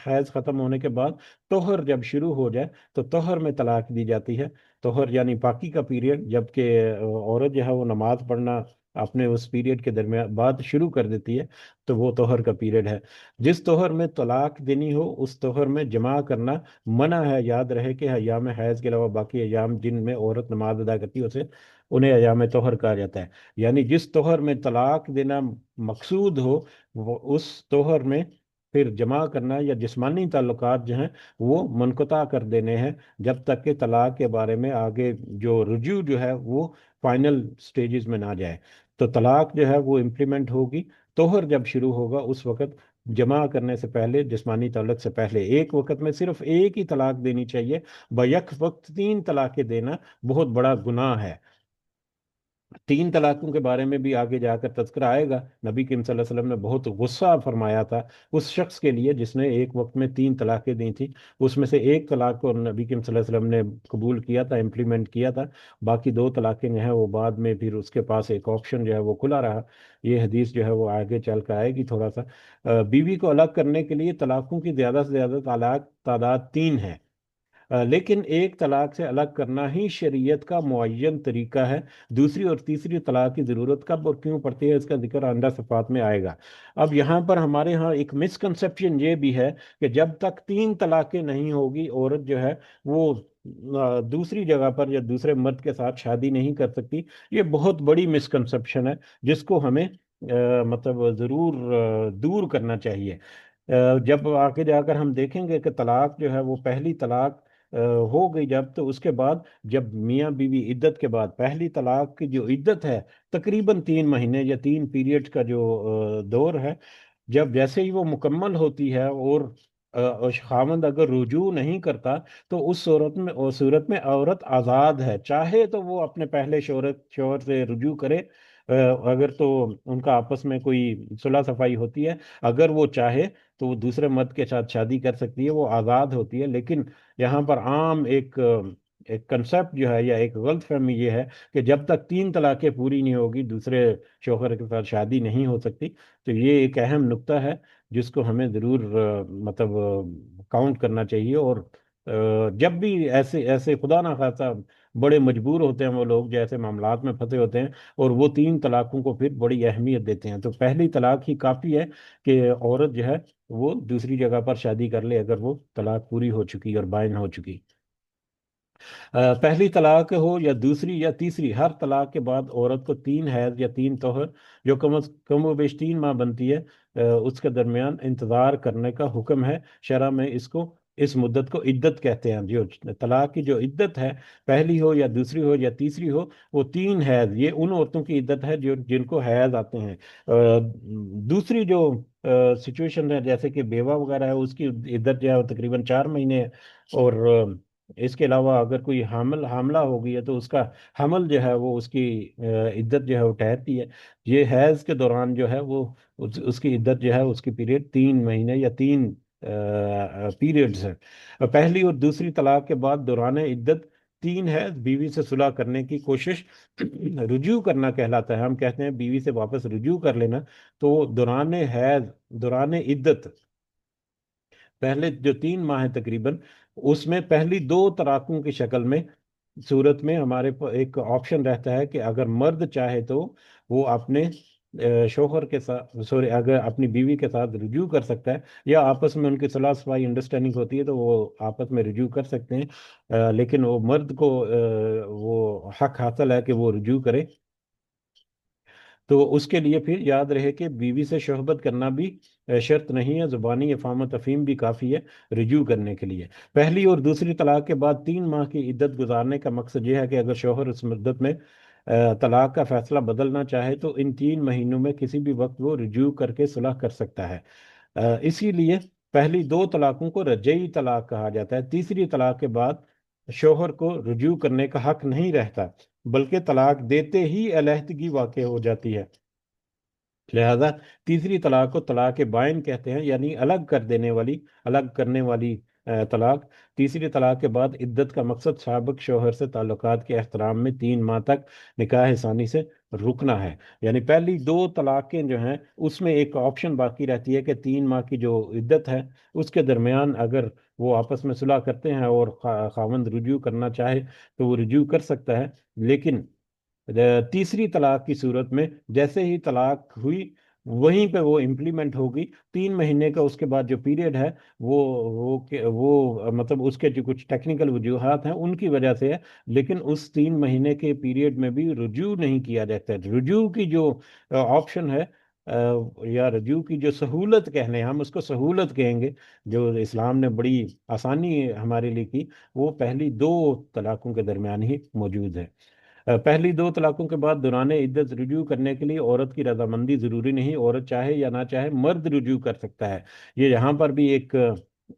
[SPEAKER 1] حیض ختم ہونے کے بعد طہر جب شروع ہو جائے تو طہر میں طلاق دی جاتی ہے۔ طہر یعنی پاکی کا پیریڈ، جبکہ عورت جو ہے وہ نماز پڑھنا اپنے اس پیریڈ کے درمیان بعد شروع کر دیتی ہے، تو وہ طہر کا پیریڈ ہے۔ جس طہر میں طلاق دینی ہو اس طہر میں جماع کرنا منع ہے۔ یاد رہے کہ ایام حیض کے علاوہ باقی ایام جن میں عورت نماز ادا کرتی ہے اسے انہیں ایام طہر کہا جاتا ہے۔ یعنی جس طہر میں طلاق دینا مقصود ہو، وہ اس طہر میں پھر جمع کرنا یا جسمانی تعلقات جو ہیں وہ منقطع کر دینے ہیں، جب تک کہ طلاق کے بارے میں آگے جو رجوع جو ہے وہ فائنل سٹیجز میں نہ جائے۔ تو طلاق جو ہے وہ امپلیمنٹ ہوگی، طہر جب شروع ہوگا اس وقت جمع کرنے سے پہلے، جسمانی تعلق سے پہلے ایک وقت میں صرف ایک ہی طلاق دینی چاہیے۔ بیک وقت تین طلاقیں دینا بہت بڑا گناہ ہے۔ تین طلاقوں کے بارے میں بھی آگے جا کر تذکرہ آئے گا۔ نبی کریم صلی اللہ علیہ وسلم نے بہت غصہ فرمایا تھا اس شخص کے لیے جس نے ایک وقت میں تین طلاقیں دی تھیں۔ اس میں سے ایک طلاق کو نبی کریم صلی اللہ علیہ وسلم نے قبول کیا تھا، امپلیمنٹ کیا تھا، باقی دو طلاقیں جو ہیں وہ بعد میں پھر اس کے پاس ایک آپشن جو ہے وہ کھلا رہا۔ یہ حدیث جو ہے وہ آگے چل کر آئے گی تھوڑا سا۔ بیوی کو الگ کرنے کے لیے طلاقوں کی زیادہ سے زیادہ تعداد تین ہے، لیکن ایک طلاق سے الگ کرنا ہی شریعت کا معین طریقہ ہے۔ دوسری اور تیسری طلاق کی ضرورت کب اور کیوں پڑتی ہے اس کا ذکر آئندہ صفحات میں آئے گا۔ اب یہاں پر ہمارے ہاں ایک مسکنسیپشن یہ بھی ہے کہ جب تک تین طلاقیں نہیں ہوگی عورت جو ہے وہ دوسری جگہ پر یا دوسرے مرد کے ساتھ شادی نہیں کر سکتی۔ یہ بہت بڑی مسکنسیپشن ہے جس کو ہمیں مطلب ضرور دور کرنا چاہیے۔ جب آگے جا کر ہم دیکھیں گے کہ طلاق جو ہے وہ پہلی طلاق ہو گئی جب، تو اس کے بعد جب میاں بیوی عدت کے بعد پہلی طلاق کی جو عدت ہے تقریباً 3 مہینے یا 3 پیریڈ کا جو دور ہے، جب جیسے ہی وہ مکمل ہوتی ہے اور خاوند اگر رجوع نہیں کرتا تو اس صورت میں عورت آزاد ہے، چاہے تو وہ اپنے پہلے شوہر سے رجوع کرے، اگر تو ان کا آپس میں کوئی صلح صفائی ہوتی ہے، اگر وہ چاہے تو وہ دوسرے مرد کے ساتھ شادی کر سکتی ہے، وہ آزاد ہوتی ہے۔ لیکن یہاں پر عام ایک کنسپٹ جو ہے یا ایک غلط فہمی یہ ہے کہ جب تک تین طلاقیں پوری نہیں ہوگی دوسرے شوہر کے ساتھ شادی نہیں ہو سکتی۔ تو یہ ایک اہم نقطہ ہے جس کو ہمیں ضرور مطلب کاؤنٹ کرنا چاہیے۔ اور جب بھی ایسے ایسے خدا نہ خواستہ بڑے مجبور ہوتے ہیں وہ لوگ، جیسے معاملات میں پھنسے ہوتے ہیں اور وہ تین طلاقوں کو پھر بڑی اہمیت دیتے ہیں، تو پہلی طلاق ہی کافی ہے کہ عورت جو ہے وہ دوسری جگہ پر شادی کر لے اگر وہ طلاق پوری ہو چکی اور بائن ہو چکی۔ پہلی طلاق ہو یا دوسری یا تیسری، ہر طلاق کے بعد عورت کو 3 حیض یا 3 طہر جو کم از کم و بیش 3 ماہ بنتی ہے اس کے درمیان انتظار کرنے کا حکم ہے۔ شرع میں اس مدت کو عدت کہتے ہیں۔ جو طلاق کی جو عدت ہے، پہلی ہو یا دوسری ہو یا تیسری ہو، وہ 3 حیض، یہ ان عورتوں کی عدت ہے جن کو حیض آتے ہیں۔ دوسری جو سچویشن ہے جیسے کہ بیوہ وغیرہ ہے، اس کی عدت جو ہے وہ تقریباً 4 مہینے ہے۔ اور اس کے علاوہ اگر کوئی حاملہ ہو گئی ہے تو اس کا حمل جو ہے وہ اس کی عدت جو ہے وہ ٹھہرتی ہے۔ یہ حیض کے دوران جو ہے وہ اس کی عدت جو ہے اس کی پیریڈ 3 مہینے یا 3 پیریڈز ہے۔ پہلی اور دوسری طلاق کے بعد دوران عدت 3 حیض بیوی سے صلح کرنے کی کوشش رجوع کرنا کہلاتا ہے۔ ہم کہتے ہیں بیوی سے واپس رجوع کر لینا، تو دوران عدت پہلے جو 3 ماہ ہے تقریباً، اس میں پہلی 2 طلاقوں کی شکل میں صورت میں ہمارے ایک آپشن رہتا ہے کہ اگر مرد چاہے تو وہ اپنے شوہر کے ساتھ اگر اپنی بیوی کے ساتھ رجوع کر سکتا ہے، یا آپس میں ان کی صلاح صفائی انڈرسٹینڈنگ ہوتی ہے تو وہ آپس میں رجوع کر سکتے ہیں، لیکن وہ مرد کو وہ حق حاصل ہے کہ وہ رجوع کرے۔ تو اس کے لیے پھر یاد رہے کہ بیوی سے شہبت کرنا بھی شرط نہیں ہے، زبانی افہام و تفہیم بھی کافی ہے رجوع کرنے کے لیے۔ پہلی اور دوسری طلاق کے بعد 3 ماہ کی عدت گزارنے کا مقصد یہ ہے کہ اگر شوہر اس مدت میں طلاق کا فیصلہ بدلنا چاہے تو ان 3 مہینوں میں کسی بھی وقت وہ رجوع کر کے صلح کر سکتا ہے۔ اسی لیے پہلی 2 طلاقوں کو رجعی طلاق کہا جاتا ہے۔ تیسری طلاق کے بعد شوہر کو رجوع کرنے کا حق نہیں رہتا، بلکہ طلاق دیتے ہی علیحدگی واقع ہو جاتی ہے۔ لہذا تیسری طلاق کو طلاق بائن کہتے ہیں، یعنی الگ کرنے والی طلاق۔ تیسری طلاق کے بعد عدت کا مقصد سابق شوہر سے تعلقات کے احترام میں 3 ماہ تک نکاح ثانی سے رکنا ہے۔ یعنی پہلی 2 طلاقیں جو ہیں اس میں ایک آپشن باقی رہتی ہے کہ 3 ماہ کی جو عدت ہے اس کے درمیان اگر وہ آپس میں صلح کرتے ہیں اور خاوند رجوع کرنا چاہے تو وہ رجوع کر سکتا ہے۔ لیکن تیسری طلاق کی صورت میں جیسے ہی طلاق ہوئی وہیں پہ وہ امپلیمنٹ ہوگی۔ 3 مہینے کا اس کے بعد جو پیریڈ ہے وہ مطلب اس کے جو کچھ ٹیکنیکل وجوہات ہیں ان کی وجہ سے ہے، لیکن اس 3 مہینے کے پیریڈ میں بھی رجوع نہیں کیا جاتا ہے۔ رجوع کی جو آپشن ہے یا رجوع کی جو سہولت کہنے ہم اس کو سہولت کہیں گے، جو اسلام نے بڑی آسانی ہمارے لیے کی، وہ پہلی 2 طلاقوں کے درمیان ہی موجود ہے۔ پہلی 2 طلاقوں کے بعد دوران عدت رجوع کرنے کے لیے عورت کی رضامندی ضروری نہیں، عورت چاہے یا نہ چاہے مرد رجوع کر سکتا ہے۔ یہ یہاں پر بھی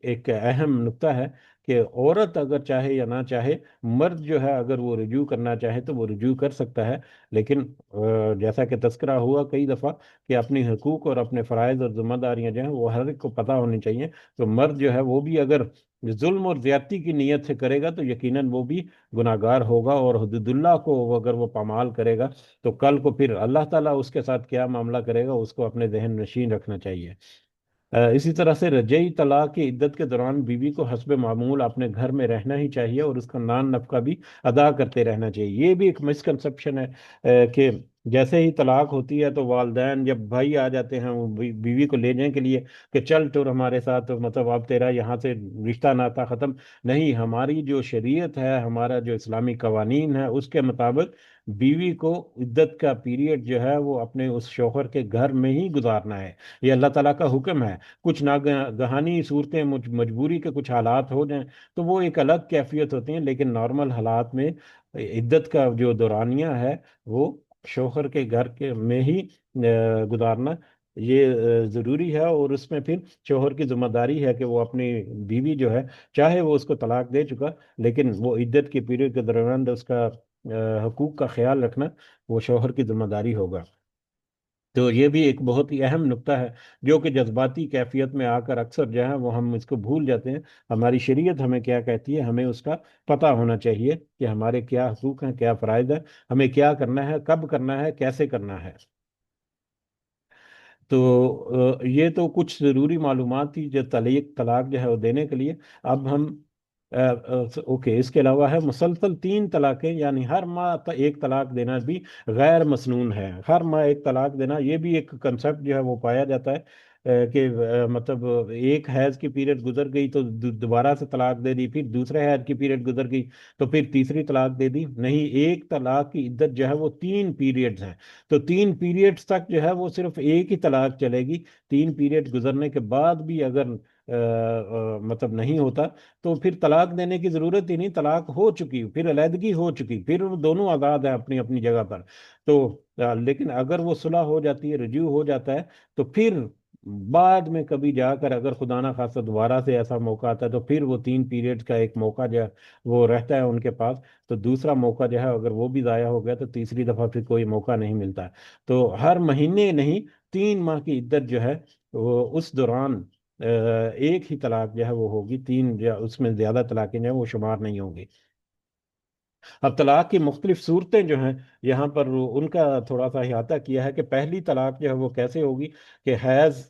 [SPEAKER 1] ایک اہم نقطہ ہے کہ عورت اگر چاہے یا نہ چاہے، مرد جو ہے اگر وہ رجوع کرنا چاہے تو وہ رجوع کر سکتا ہے۔ لیکن جیسا کہ تذکرہ ہوا کئی دفعہ کہ اپنی حقوق اور اپنے فرائض اور ذمہ داریاں جو ہیں وہ ہر ایک کو پتہ ہونی چاہیے۔ تو مرد جو ہے وہ بھی اگر ظلم اور زیادتی کی نیت سے کرے گا تو یقیناً وہ بھی گناہگار ہوگا، اور حدود اللہ کو اگر وہ پامال کرے گا تو کل کو پھر اللہ تعالیٰ اس کے ساتھ کیا معاملہ کرے گا اس کو اپنے ذہن نشین رکھنا چاہیے۔ اسی طرح سے رجعی طلاق کی عدت کے دوران بیوی کو حسب معمول اپنے گھر میں رہنا ہی چاہیے اور اس کا نان نفقہ بھی ادا کرتے رہنا چاہیے۔ یہ بھی ایک مسکنسپشن ہے کہ جیسے ہی طلاق ہوتی ہے تو والدین جب بھائی آ جاتے ہیں وہ بیوی کو لے جانے کے لیے کہ چل ٹور ہمارے ساتھ، مطلب اب تیرا یہاں سے رشتہ ناتا ختم۔ نہیں، ہماری جو شریعت ہے، ہمارا جو اسلامی قوانین ہے، اس کے مطابق بیوی کو عدت کا پیریڈ جو ہے وہ اپنے اس شوہر کے گھر میں ہی گزارنا ہے۔ یہ اللہ تعالیٰ کا حکم ہے۔ کچھ ناگہانی صورتیں مجبوری کے کچھ حالات ہو جائیں تو وہ ایک الگ کیفیت ہوتی ہیں، لیکن نارمل حالات میں عدت کا جو دورانیہ ہے وہ شوہر کے گھر کے میں ہی گزارنا یہ ضروری ہے۔ اور اس میں پھر شوہر کی ذمہ داری ہے کہ وہ اپنی بیوی جو ہے، چاہے وہ اس کو طلاق دے چکا، لیکن وہ عدت کے پیریڈ کے دوران اس کا حقوق کا خیال رکھنا وہ شوہر کی ذمہ داری ہوگا۔ تو یہ بھی ایک بہت ہی اہم نقطہ ہے جو کہ جذباتی کیفیت میں آ کر اکثر جو ہے وہ ہم اس کو بھول جاتے ہیں۔ ہماری شریعت ہمیں کیا کہتی ہے، ہمیں اس کا پتہ ہونا چاہیے کہ ہمارے کیا حقوق ہیں، کیا فرائض ہیں، ہمیں کیا کرنا ہے، کب کرنا ہے، کیسے کرنا ہے۔ تو یہ تو کچھ ضروری معلومات تھی جو طلاق جو ہے وہ دینے کے لیے۔ اب ہم اوکے، اس کے علاوہ ہے مسلسل 3 طلاقیں، یعنی ہر ماہ ایک طلاق دینا بھی غیر مسنون ہے۔ ہر ماہ ایک طلاق دینا یہ بھی ایک کنسپٹ جو ہے وہ پایا جاتا ہے کہ مطلب ایک حیض کی پیریڈ گزر گئی تو دوبارہ سے طلاق دے دی، پھر دوسرے حیض کی پیریڈ گزر گئی تو پھر تیسری طلاق دے دی۔ نہیں، ایک طلاق کی عدت جو ہے وہ 3 پیریڈز ہیں۔ تو 3 پیریڈز تک جو ہے وہ صرف ایک ہی طلاق چلے گی۔ 3 پیریڈ گزرنے کے بعد بھی اگر مطلب نہیں ہوتا تو پھر طلاق دینے کی ضرورت ہی نہیں، طلاق ہو چکی، پھر علیحدگی ہو چکی، پھر وہ دونوں آزاد ہیں اپنی اپنی جگہ پر۔ تو لیکن اگر وہ صلح ہو جاتی ہے، رجوع ہو جاتا ہے، تو پھر بعد میں کبھی جا کر اگر خدا نہ خواستہ دوبارہ سے ایسا موقع آتا ہے تو پھر وہ 3 پیریڈ کا ایک موقع جو ہے وہ رہتا ہے ان کے پاس۔ تو دوسرا موقع جو ہے اگر وہ بھی ضائع ہو گیا تو تیسری دفعہ پھر کوئی موقع نہیں ملتا۔ تو ہر مہینے نہیں، 3 ماہ کی عدت جو ہے وہ اس دوران ایک ہی طلاق جو ہے وہ ہوگی، تین یا اس میں زیادہ طلاقیں جو ہیں وہ شمار نہیں ہوں گی۔ اب طلاق کی مختلف صورتیں جو ہیں یہاں پر ان کا تھوڑا سا احاطہ کیا ہے کہ پہلی طلاق جو ہے وہ کیسے ہوگی کہ حیض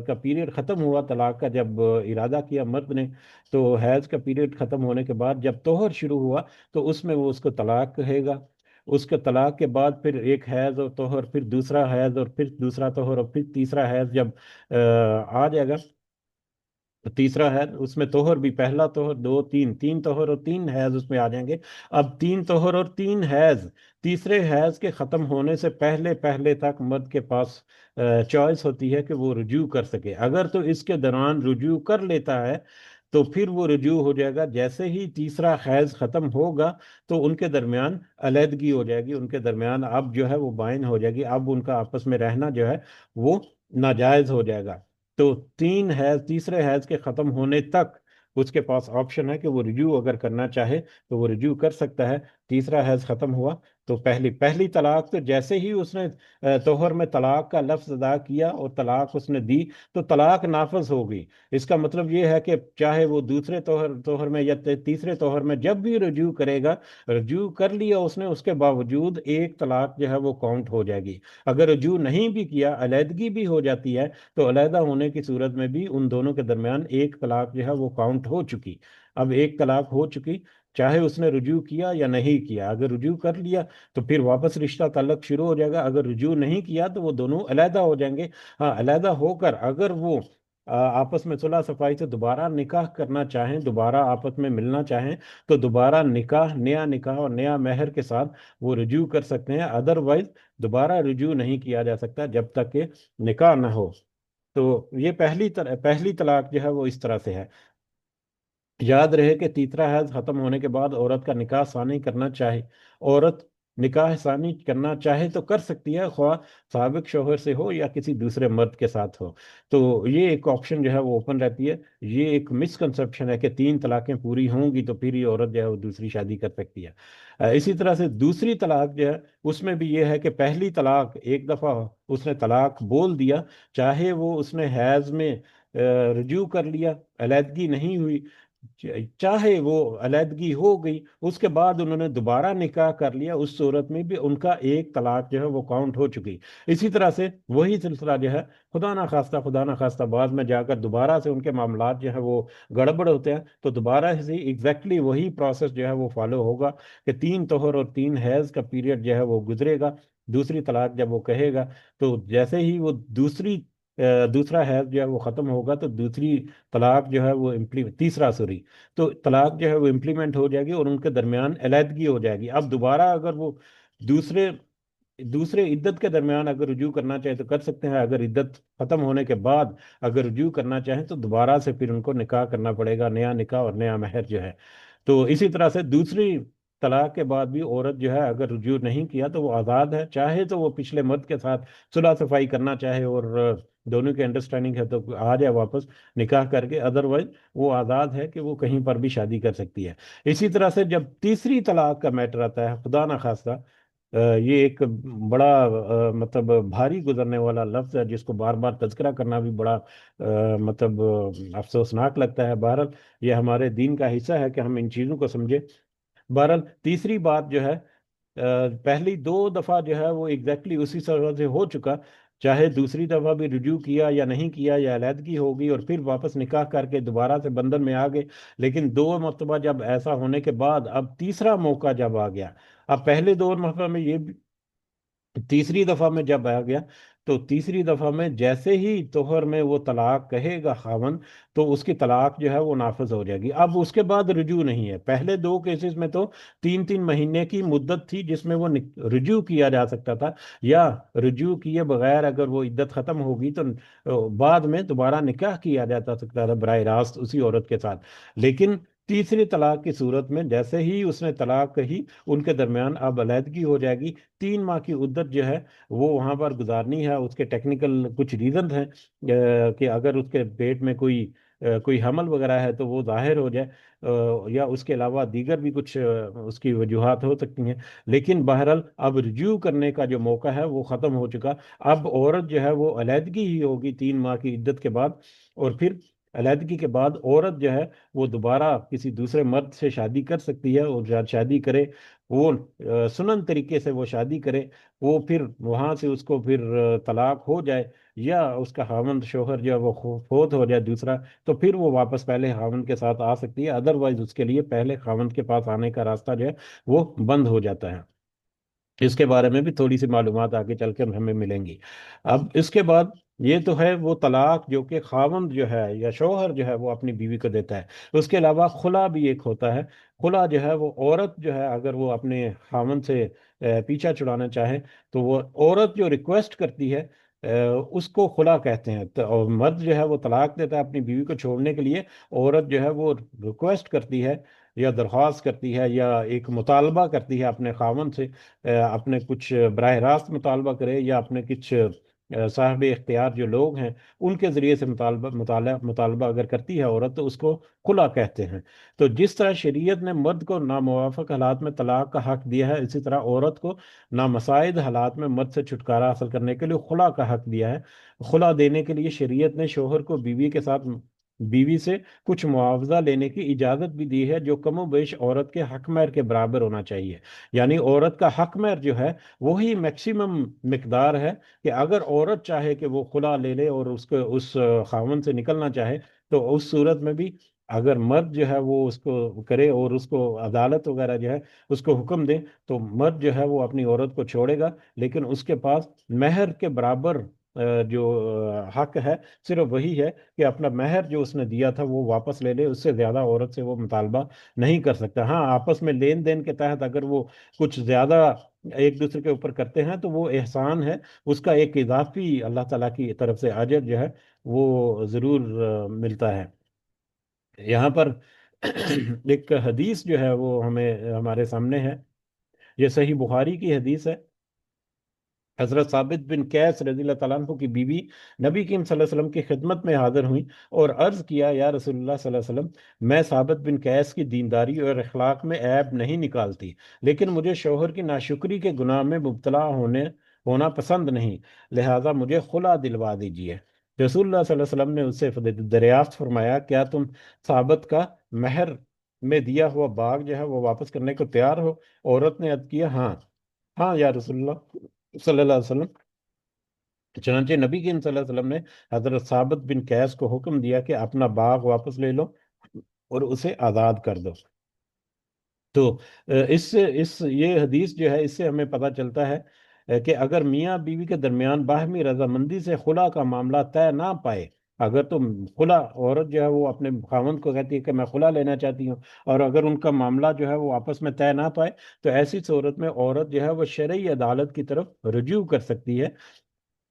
[SPEAKER 1] کا پیریڈ ختم ہوا طلاق کا، جب ارادہ کیا مرد نے تو حیض کا پیریڈ ختم ہونے کے بعد جب طہر شروع ہوا تو اس میں وہ اس کو طلاق کہے گا۔ اس کے طلاق کے بعد پھر ایک حیض اور طہر، پھر دوسرا حیض اور پھر دوسرا طہر اور پھر تیسرا حیض جب آ جائے گا، تیسرا ہے اس میں طہر بھی، پہلا طہر، دو، تین، 3 طہر اور 3 حیض اس میں آ جائیں گے۔ اب 3 طہر اور 3 حیض، تیسرے حیض کے ختم ہونے سے پہلے پہلے تک مرد کے پاس چوائس ہوتی ہے کہ وہ رجوع کر سکے۔ اگر تو اس کے دوران رجوع کر لیتا ہے تو پھر وہ رجوع ہو جائے گا۔ جیسے ہی تیسرا حیض ختم ہوگا تو ان کے درمیان علیحدگی ہو جائے گی، ان کے درمیان اب جو ہے وہ بائن ہو جائے گی، اب ان کا آپس میں رہنا جو ہے وہ ناجائز ہو جائے گا۔ تو 3 حیض، تیسرے حیض کے ختم ہونے تک اس کے پاس آپشن ہے کہ وہ رجوع اگر کرنا چاہے تو وہ رجوع کر سکتا ہے۔ تیسرا حیض ختم ہوا تو پہلی پہلی طلاق تو جیسے ہی اس نے توہر میں طلاق کا لفظ ادا کیا اور طلاق اس نے دی تو طلاق نافذ ہو گئی۔ اس کا مطلب یہ ہے کہ چاہے وہ دوسرے توہر میں یا تیسرے توہر میں جب بھی رجوع کرے گا، رجوع کر لیا اس نے، اس کے باوجود ایک طلاق جو ہے وہ کاؤنٹ ہو جائے گی۔ اگر رجوع نہیں بھی کیا، علیحدگی بھی ہو جاتی ہے، تو علیحدہ ہونے کی صورت میں بھی ان دونوں کے درمیان ایک طلاق جو ہے وہ کاؤنٹ ہو چکی۔ اب ایک طلاق ہو چکی، چاہے اس نے رجوع کیا یا نہیں کیا۔ اگر رجوع کر لیا تو پھر واپس رشتہ تعلق شروع ہو جائے گا، اگر رجوع نہیں کیا تو وہ دونوں علیحدہ ہو جائیں گے۔ ہاں، علیحدہ ہو کر اگر وہ آپس میں صلح صفائی سے دوبارہ نکاح کرنا چاہیں، دوبارہ آپس میں ملنا چاہیں، تو دوبارہ نکاح، نیا نکاح اور نیا مہر کے ساتھ وہ رجوع کر سکتے ہیں۔ ادروائز دوبارہ رجوع نہیں کیا جا سکتا جب تک کہ نکاح نہ ہو۔ تو یہ پہلی طلاق جو ہے وہ اس طرح سے ہے۔ یاد رہے کہ تیسرا حیض ختم ہونے کے بعد عورت کا نکاح ثانی کرنا چاہے، عورت نکاح ثانی کرنا چاہے تو کر سکتی ہے، خواہ سابق شوہر سے ہو یا کسی دوسرے مرد کے ساتھ ہو۔ تو یہ ایک آپشن جو ہے وہ اوپن رہتی ہے۔ یہ ایک مسکنسپشن ہے کہ 3 طلاقیں پوری ہوں گی تو پھر یہ عورت جو ہے وہ دوسری شادی کر سکتی ہے۔ اسی طرح سے دوسری طلاق جو ہے اس میں بھی یہ ہے کہ پہلی طلاق ایک دفعہ اس نے طلاق بول دیا، چاہے وہ اس نے حیض میں رجوع کر لیا، علیحدگی نہیں ہوئی، چاہے وہ علیحدگی ہو گئی، اس کے بعد انہوں نے دوبارہ نکاح کر لیا، اس صورت میں بھی ان کا ایک طلاق جو ہے وہ کاؤنٹ ہو چکی۔ اسی طرح سے وہی سلسلہ جو ہے خدا نہ خواستہ بعد میں جا کر دوبارہ سے ان کے معاملات جو ہے وہ گڑبڑ ہوتے ہیں، تو دوبارہ سے ایگزیکٹلی وہی پروسیس جو ہے وہ فالو ہوگا کہ 3 طہر اور 3 حیض کا پیریڈ جو ہے وہ گزرے گا۔ دوسری طلاق جب وہ کہے گا تو جیسے ہی وہ دوسرا حیض جو ہے وہ ختم ہوگا تو دوسری طلاق جو ہے وہ تیسرا سوری تو طلاق جو ہے وہ امپلیمنٹ ہو جائے گی اور ان کے درمیان علیحدگی ہو جائے گی۔ اب دوبارہ اگر وہ دوسرے دوسرے عدت کے درمیان اگر رجوع کرنا چاہے تو کر سکتے ہیں، اگر عدت ختم ہونے کے بعد اگر رجوع کرنا چاہیں تو دوبارہ سے پھر ان کو نکاح کرنا پڑے گا، نیا نکاح اور نیا مہر جو ہے۔ تو اسی طرح سے دوسری طلاق کے بعد بھی عورت جو ہے اگر رجوع نہیں کیا تو وہ آزاد ہے، چاہے تو وہ پچھلے مرد کے ساتھ صلح صفائی کرنا چاہے اور دونوں کی انڈرسٹینڈنگ ہے تو آ جائے واپس نکاح کر کے، ادروائز وہ آزاد ہے کہ وہ کہیں پر بھی شادی کر سکتی ہے۔ اسی طرح سے جب تیسری طلاق کا میٹر آتا ہے، خدا نہ خواستہ یہ ایک بڑا مطلب بھاری گزرنے والا لفظ ہے جس کو بار بار تذکرہ کرنا بھی بڑا مطلب افسوسناک لگتا ہے۔ بہرحال یہ ہمارے دین کا حصہ ہے کہ ہم ان چیزوں کو سمجھے۔ بہرحال تیسری بات جو ہے، پہلی 2 دفعہ جو ہے وہ ایگزیکٹلی اسی طرح سے ہو چکا، چاہے دوسری دفعہ بھی رجوع کیا یا نہیں کیا یا علیحدگی ہوگی اور پھر واپس نکاح کر کے دوبارہ سے بندھن میں آ گئے، لیکن 2 مرتبہ جب ایسا ہونے کے بعد اب تیسرا موقع جب آ گیا، اب پہلے 2 مرتبہ میں یہ تیسری دفعہ میں جب آ گیا تو تیسری دفعہ میں جیسے ہی توہر میں وہ طلاق کہے گا خاوند تو اس کی طلاق جو ہے وہ نافذ ہو جائے گی۔ اب اس کے بعد رجوع نہیں ہے۔ پہلے 2 کیسز میں تو 3 3 مہینے کی مدت تھی جس میں وہ رجوع کیا جا سکتا تھا، یا رجوع کیے بغیر اگر وہ عدت ختم ہوگی تو بعد میں دوبارہ نکاح کیا جاتا سکتا تھا براہ راست اسی عورت کے ساتھ۔ لیکن تیسری طلاق کی صورت میں جیسے ہی اس نے طلاق کہی ان کے درمیان اب علیحدگی ہو جائے گی۔ 3 ماہ کی عدت جو ہے وہ وہاں پر گزارنی ہے۔ اس کے ٹیکنیکل کچھ ریزنز ہیں کہ اگر اس کے پیٹ میں کوئی حمل وغیرہ ہے تو وہ ظاہر ہو جائے، یا اس کے علاوہ دیگر بھی کچھ اس کی وجوہات ہو سکتی ہیں، لیکن بہرحال اب رجوع کرنے کا جو موقع ہے وہ ختم ہو چکا۔ اب عورت جو ہے وہ علیحدگی ہی ہوگی 3 ماہ کی عدت کے بعد، اور پھر علیحدگی کے بعد عورت جو ہے وہ دوبارہ کسی دوسرے مرد سے شادی کر سکتی ہے، اور جب شادی کرے وہ سنن طریقے سے وہ شادی کرے، وہ پھر وہاں سے اس کو پھر طلاق ہو جائے یا اس کا خاوند شوہر جو ہے وہ فوت ہو جائے دوسرا، تو پھر وہ واپس پہلے خاوند کے ساتھ آ سکتی ہے، ادروائز اس کے لیے پہلے خاوند کے پاس آنے کا راستہ جو ہے وہ بند ہو جاتا ہے۔ اس کے بارے میں بھی تھوڑی سی معلومات آگے چل کر ہمیں ملیں گی۔ اب اس کے بعد یہ تو ہے وہ طلاق جو کہ خاوند جو ہے یا شوہر جو ہے وہ اپنی بیوی کو دیتا ہے۔ اس کے علاوہ خلا بھی ایک ہوتا ہے۔ خلا جو ہے وہ عورت جو ہے اگر وہ اپنے خاوند سے پیچھا چھڑانا چاہے تو وہ عورت جو ریکویسٹ کرتی ہے اس کو خلا کہتے ہیں۔ اور مرد جو ہے وہ طلاق دیتا ہے اپنی بیوی کو چھوڑنے کے لیے، عورت جو ہے وہ ریکویسٹ کرتی ہے یا درخواست کرتی ہے یا ایک مطالبہ کرتی ہے اپنے خاوند سے، اپنے کچھ براہ راست مطالبہ کرے یا اپنے کچھ صاحب اختیار جو لوگ ہیں ان کے ذریعے سے مطالبہ اگر کرتی ہے عورت تو اس کو خلا کہتے ہیں۔ تو جس طرح شریعت نے مرد کو ناموافق حالات میں طلاق کا حق دیا ہے، اسی طرح عورت کو نامساعد حالات میں مرد سے چھٹکارا حاصل کرنے کے لیے خلا کا حق دیا ہے۔ خلا دینے کے لیے شریعت نے شوہر کو بیوی سے کچھ معاوضہ لینے کی اجازت بھی دی ہے، جو کم و بیش عورت کے حق مہر کے برابر ہونا چاہیے۔ یعنی عورت کا حق مہر جو ہے وہی میکسیمم مقدار ہے، کہ اگر عورت چاہے کہ وہ خلا لے لے اور اس خاوند سے نکلنا چاہے، تو اس صورت میں بھی اگر مرد جو ہے وہ اس کو کرے اور اس کو عدالت وغیرہ جو ہے اس کو حکم دے، تو مرد جو ہے وہ اپنی عورت کو چھوڑے گا، لیکن اس کے پاس مہر کے برابر جو حق ہے صرف وہی ہے کہ اپنا مہر جو اس نے دیا تھا وہ واپس لے لے، اس سے زیادہ عورت سے وہ مطالبہ نہیں کر سکتا۔ ہاں، آپس میں لین دین کے تحت اگر وہ کچھ زیادہ ایک دوسرے کے اوپر کرتے ہیں تو وہ احسان ہے، اس کا ایک اضافی اللہ تعالیٰ کی طرف سے اجر جو ہے وہ ضرور ملتا ہے۔ یہاں پر ایک حدیث جو ہے وہ ہمارے سامنے ہے، یہ صحیح بخاری کی حدیث ہے۔ حضرت ثابت بن قیس رضی اللہ تعالیٰ عنہ کی بیوی نبی کریم صلی اللہ علیہ وسلم کی خدمت میں حاضر ہوئی اور عرض کیا، یا رسول اللہ صلی اللہ علیہ وسلم، میں ثابت بن قیس کی دینداری اور اخلاق میں عیب نہیں نکالتی، لیکن مجھے شوہر کی ناشکری کے گناہ میں مبتلا ہونا پسند نہیں، لہذا مجھے خلا دلوا دیجیے۔ رسول اللہ صلی اللہ علیہ وسلم نے اس سے دریافت فرمایا، کیا تم ثابت کا مہر میں دیا ہوا باغ جو ہے وہ واپس کرنے کو تیار ہو؟ عورت نے عرض کیا، ہاں ہاں یا رسول اللہ صلی اللہ علیہ وسلم۔ چنانچہ نبی کریم صلی اللہ علیہ وسلم نے حضرت ثابت بن قیس کو حکم دیا کہ اپنا باغ واپس لے لو اور اسے آزاد کر دو۔ تو یہ حدیث جو ہے اس سے ہمیں پتہ چلتا ہے کہ اگر میاں بیوی کے درمیان باہمی رضامندی سے خلا کا معاملہ طے نہ پائے، اگر تو خلا عورت جو ہے وہ اپنے خاوند کو کہتی ہے کہ میں خلا لینا چاہتی ہوں، اور اگر ان کا معاملہ جو ہے وہ آپس میں طے نہ پائے، تو ایسی صورت میں عورت جو ہے وہ شرعی عدالت کی طرف رجوع کر سکتی ہے،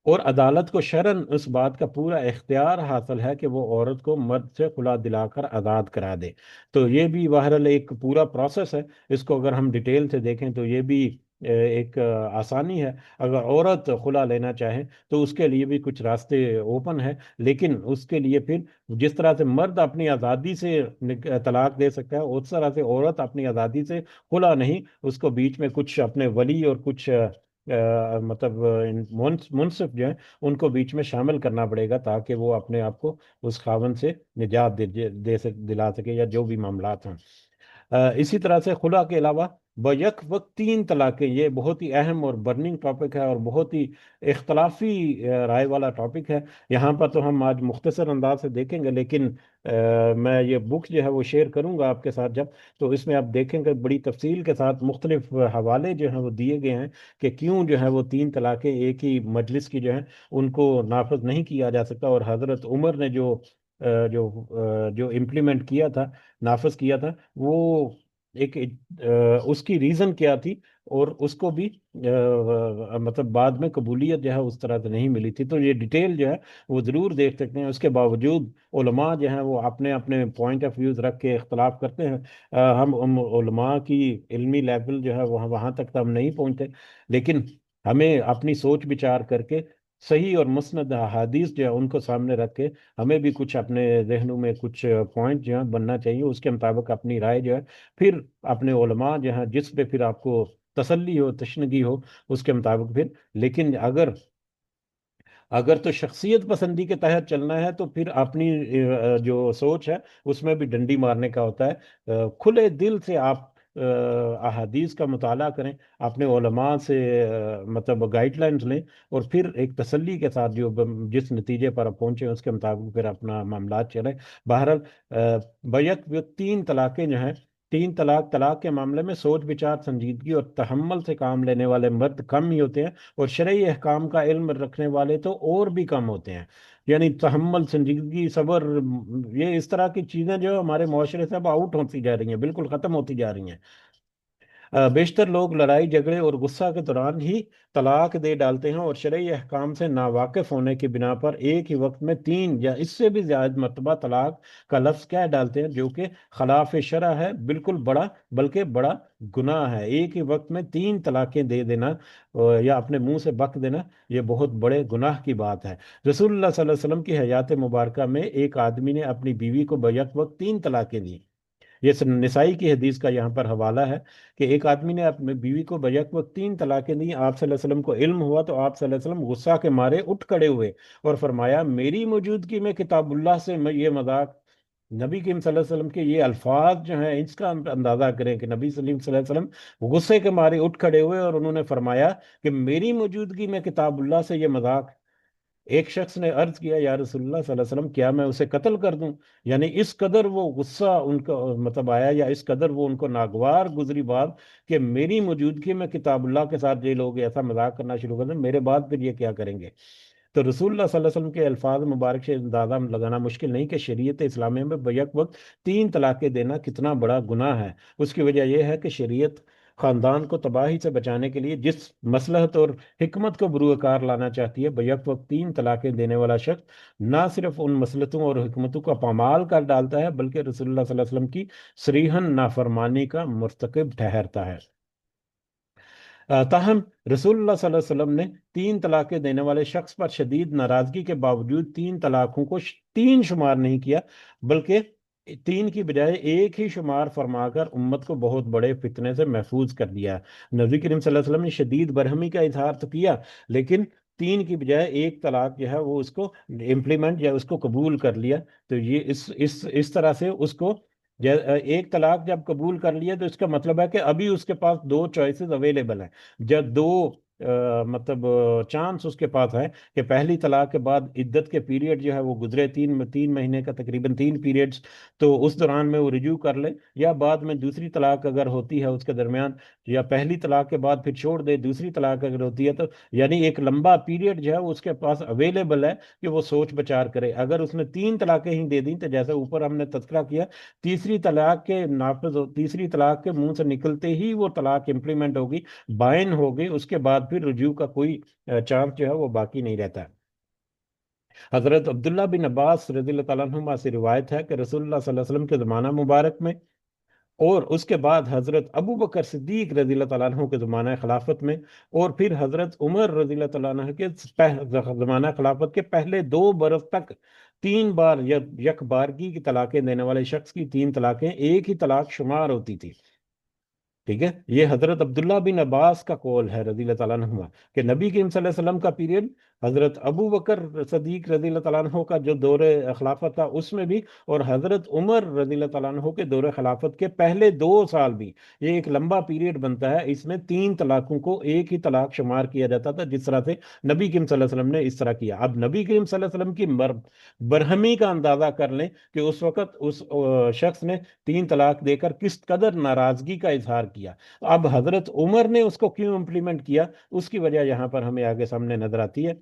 [SPEAKER 1] اور عدالت کو شرعاً اس بات کا پورا اختیار حاصل ہے کہ وہ عورت کو مرد سے خلا دلا کر آزاد کرا دے۔ تو یہ بھی بہرحال ایک پورا پروسیس ہے، اس کو اگر ہم ڈیٹیل سے دیکھیں تو یہ بھی ایک آسانی ہے۔ اگر عورت خلا لینا چاہے تو اس کے لیے بھی کچھ راستے اوپن ہے، لیکن اس کے لیے پھر جس طرح سے مرد اپنی آزادی سے طلاق دے سکتا ہے، اس طرح سے عورت اپنی آزادی سے خلا نہیں، اس کو بیچ میں کچھ اپنے ولی اور کچھ مطلب منصف جو ہیں ان کو بیچ میں شامل کرنا پڑے گا، تاکہ وہ اپنے آپ کو اس خاون سے نجات دلا سکے، یا جو بھی معاملات ہیں۔ اسی طرح سے خلا کے علاوہ بیک وقت تین طلاقیں، یہ بہت ہی اہم اور برننگ ٹاپک ہے اور بہت ہی اختلافی رائے والا ٹاپک ہے۔ یہاں پر تو ہم آج مختصر انداز سے دیکھیں گے، لیکن میں یہ بک جو ہے وہ شیئر کروں گا آپ کے ساتھ جب، تو اس میں آپ دیکھیں گے بڑی تفصیل کے ساتھ مختلف حوالے جو ہیں وہ دیے گئے ہیں کہ کیوں جو ہے وہ تین طلاقیں ایک ہی مجلس کی جو ہیں ان کو نافذ نہیں کیا جا سکتا، اور حضرت عمر نے جو امپلیمنٹ کیا تھا، نافذ کیا تھا، وہ ایک اس کی ریزن کیا تھی، اور اس کو بھی مطلب بعد میں قبولیت جو ہے اس طرح سے نہیں ملی تھی۔ تو یہ ڈیٹیل جو ہے وہ ضرور دیکھ سکتے ہیں۔ اس کے باوجود علماء جو ہیں وہ اپنے اپنے پوائنٹ آف ویوز رکھ کے اختلاف کرتے ہیں۔ ہم علماء کی علمی لیول جو ہے وہاں تک تو ہم نہیں پہنچتے، لیکن ہمیں اپنی سوچ بچار کر کے صحیح اور مسند احادیث جو ہے ان کو سامنے رکھ کے ہمیں بھی کچھ اپنے ذہنوں میں کچھ پوائنٹ جو ہے بننا چاہیے، اس کے مطابق اپنی رائے جو ہے پھر اپنے علماء جو ہیں جس پہ پھر آپ کو تسلی ہو، تشنگی ہو، اس کے مطابق پھر، لیکن اگر تو شخصیت پسندی کے تحت چلنا ہے تو پھر اپنی جو سوچ ہے اس میں بھی ڈنڈی مارنے کا ہوتا ہے۔ کھلے دل سے آپ احادیث کا مطالعہ کریں، اپنے علماء سے مطلب گائیڈ لائنز لیں، اور پھر ایک تسلی کے ساتھ جس نتیجے پر آپ پہنچے اس کے مطابق پھر اپنا معاملات چلیں۔ بہرحال بیک تین طلاقیں جو ہیں، تین طلاق کے معاملے میں سوچ بچار، سنجیدگی اور تحمل سے کام لینے والے مرد کم ہی ہوتے ہیں، اور شرعی احکام کا علم رکھنے والے تو اور بھی کم ہوتے ہیں۔ یعنی تحمل، سنجیدگی، صبر، یہ اس طرح کی چیزیں جو ہمارے معاشرے سے اب آؤٹ ہوتی جا رہی ہیں، بالکل ختم ہوتی جا رہی ہیں۔ بیشتر لوگ لڑائی جھگڑے اور غصہ کے دوران ہی طلاق دے ڈالتے ہیں، اور شرعی احکام سے ناواقف ہونے کی بنا پر ایک ہی وقت میں تین یا اس سے بھی زیادہ مرتبہ طلاق کا لفظ کہہ ڈالتے ہیں، جو کہ خلاف شرع ہے، بالکل بڑا، بلکہ بڑا گناہ ہے۔ ایک ہی وقت میں تین طلاقیں دے دینا یا اپنے منہ سے بک دینا، یہ بہت بڑے گناہ کی بات ہے۔ رسول اللہ صلی اللہ علیہ وسلم کی حیات مبارکہ میں ایک آدمی نے اپنی بیوی کو بیک وقت تین طلاقیں دی۔ یہ نسائی کی حدیث کا یہاں پر حوالہ ہے کہ ایک آدمی نے اپنی بیوی کو بیک وقت تین طلاقیں دی۔ آپ صلی اللہ علیہ وسلم کو علم ہوا تو آپ صلی اللہ علیہ وسلم غصہ کے مارے اٹھ کھڑے ہوئے اور فرمایا، میری موجودگی میں کتاب اللہ سے یہ مذاق! نبی کریم صلی اللہ علیہ وسلم کے یہ الفاظ جو ہیں، اس کا اندازہ کریں کہ نبی صلی اللہ علیہ وسلم غصے کے مارے اٹھ کھڑے ہوئے اور انہوں نے فرمایا کہ میری موجودگی میں کتاب اللہ سے یہ مذاق! ایک شخص نے عرض کیا، یا رسول اللہ صلی اللہ علیہ وسلم، کیا میں اسے قتل کر دوں؟ یعنی اس قدر وہ غصہ ان کا مطلب آیا، یا اس قدر وہ ان کو ناگوار گزری بات کہ میری موجودگی میں کتاب اللہ کے ساتھ یہ لوگ ایسا مذاق کرنا شروع کر دیں، میرے بعد پھر یہ کیا کریں گے؟ تو رسول اللہ صلی اللہ علیہ وسلم کے الفاظ مبارک سے اندازہ لگانا مشکل نہیں کہ شریعت اسلامیہ میں بیک وقت تین طلاقیں دینا کتنا بڑا گناہ ہے۔ اس کی وجہ یہ ہے کہ شریعت خاندان کو تباہی سے بچانے کے لیے جس مصلحت اور حکمت کو بروئے کار لانا چاہتی ہے، بیک وقت تین طلاقیں دینے والا شخص نہ صرف ان مصلحتوں اور حکمتوں کا پامال کر ڈالتا ہے، بلکہ رسول اللہ صلی اللہ علیہ وسلم کی صریحاً نافرمانی کا مرتکب ٹھہرتا ہے۔ تاہم رسول اللہ صلی اللہ علیہ وسلم نے تین طلاقیں دینے والے شخص پر شدید ناراضگی کے باوجود تین طلاقوں کو تین شمار نہیں کیا، بلکہ تین کی بجائے ایک ہی شمار فرما کر امت کو بہت بڑے فتنے سے محفوظ کر دیا۔ نبی کریم صلی اللہ علیہ وسلم نے شدید برہمی کا اظہار تو کیا، لیکن تین کی بجائے ایک طلاق جو ہے وہ اس کو امپلیمنٹ یا اس کو قبول کر لیا۔ تو یہ اس طرح سے اس کو ایک طلاق جب قبول کر لیا تو اس کا مطلب ہے کہ ابھی اس کے پاس دو چوائسز اویلیبل ہیں، جب دو مطلب چانس اس کے پاس ہے کہ پہلی طلاق کے بعد عدت کے پیریڈ جو ہے وہ گزرے تین مہینے کا، تقریباً تین پیریڈز، تو اس دوران میں وہ رجوع کر لے، یا بعد میں دوسری طلاق اگر ہوتی ہے اس کے درمیان، یا پہلی طلاق کے بعد پھر چھوڑ دے، دوسری طلاق اگر ہوتی ہے تو یعنی ایک لمبا پیریڈ جو ہے وہ اس کے پاس اویلیبل ہے کہ وہ سوچ بچار کرے۔ اگر اس نے تین طلاقیں ہی دے دیں تو جیسے اوپر ہم نے تذکرہ کیا، تیسری طلاق کے منہ سے نکلتے ہی وہ طلاق امپلیمنٹ ہوگی، بائن ہوگی، اس کے بعد پھر رجوع کا کوئی چانس جو ہے وہ باقی نہیں رہتا ہے۔ حضرت عبداللہ بن عباس رضی اللہ تعالیٰ عنہما سے روایت ہے کہ رسول اللہ صلی اللہ علیہ وسلم کے زمانہ مبارک میں اور اس کے بعد حضرت ابو بکر صدیق رضی اللہ تعالیٰ عنہ کے زمانہ خلافت میں، اور پھر حضرت عمر رضی اللہ تعالیٰ عنہ کے زمانہ خلافت کے پہلے 2 برس تک تین بار یا یک بارگی کی طلاقیں دینے والے شخص کی تین طلاقیں ایک ہی طلاق شمار ہوتی تھی۔ ٹھیک ہے، یہ حضرت عبداللہ بن عباس کا قول ہے رضی اللہ تعالیٰ عنہ کہ نبی کریم صلی اللہ علیہ وسلم کا پیریڈ، حضرت ابو بکر صدیق رضی اللہ تعالیٰ عنہ کا جو دور خلافت تھا اس میں بھی، اور حضرت عمر رضی اللہ تعالیٰ عنہ کے دور خلافت کے پہلے 2 سال بھی، یہ ایک لمبا پیریڈ بنتا ہے۔ اس میں تین طلاقوں کو ایک ہی طلاق شمار کیا جاتا تھا، جس طرح سے نبی کریم صلی اللہ علیہ وسلم نے اس طرح کیا۔ اب نبی کریم صلی اللہ علیہ وسلم کی برہمی کا اندازہ کر لیں کہ اس وقت اس شخص نے تین طلاق دے کر کس قدر ناراضگی کا اظہار کیا۔ اب حضرت عمر نے اس کو کیوں امپلیمنٹ کیا، اس کی وجہ یہاں پر ہمیں آگے سامنے نظر آتی ہے۔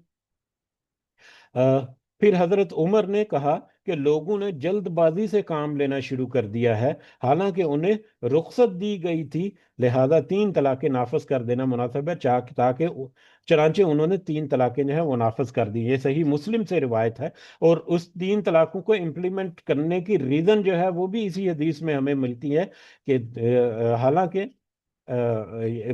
[SPEAKER 1] پھر حضرت عمر نے کہا کہ لوگوں نے جلد بازی سے کام لینا شروع کر دیا ہے، حالانکہ انہیں رخصت دی گئی تھی، لہذا تین طلاقیں نافذ کر دینا مناسب ہے، تاکہ چنانچہ انہوں نے تین طلاقیں جو ہیں وہ نافذ کر دی۔ یہ صحیح مسلم سے روایت ہے، اور اس تین طلاقوں کو امپلیمنٹ کرنے کی ریزن جو ہے وہ بھی اسی حدیث میں ہمیں ملتی ہے کہ حالانکہ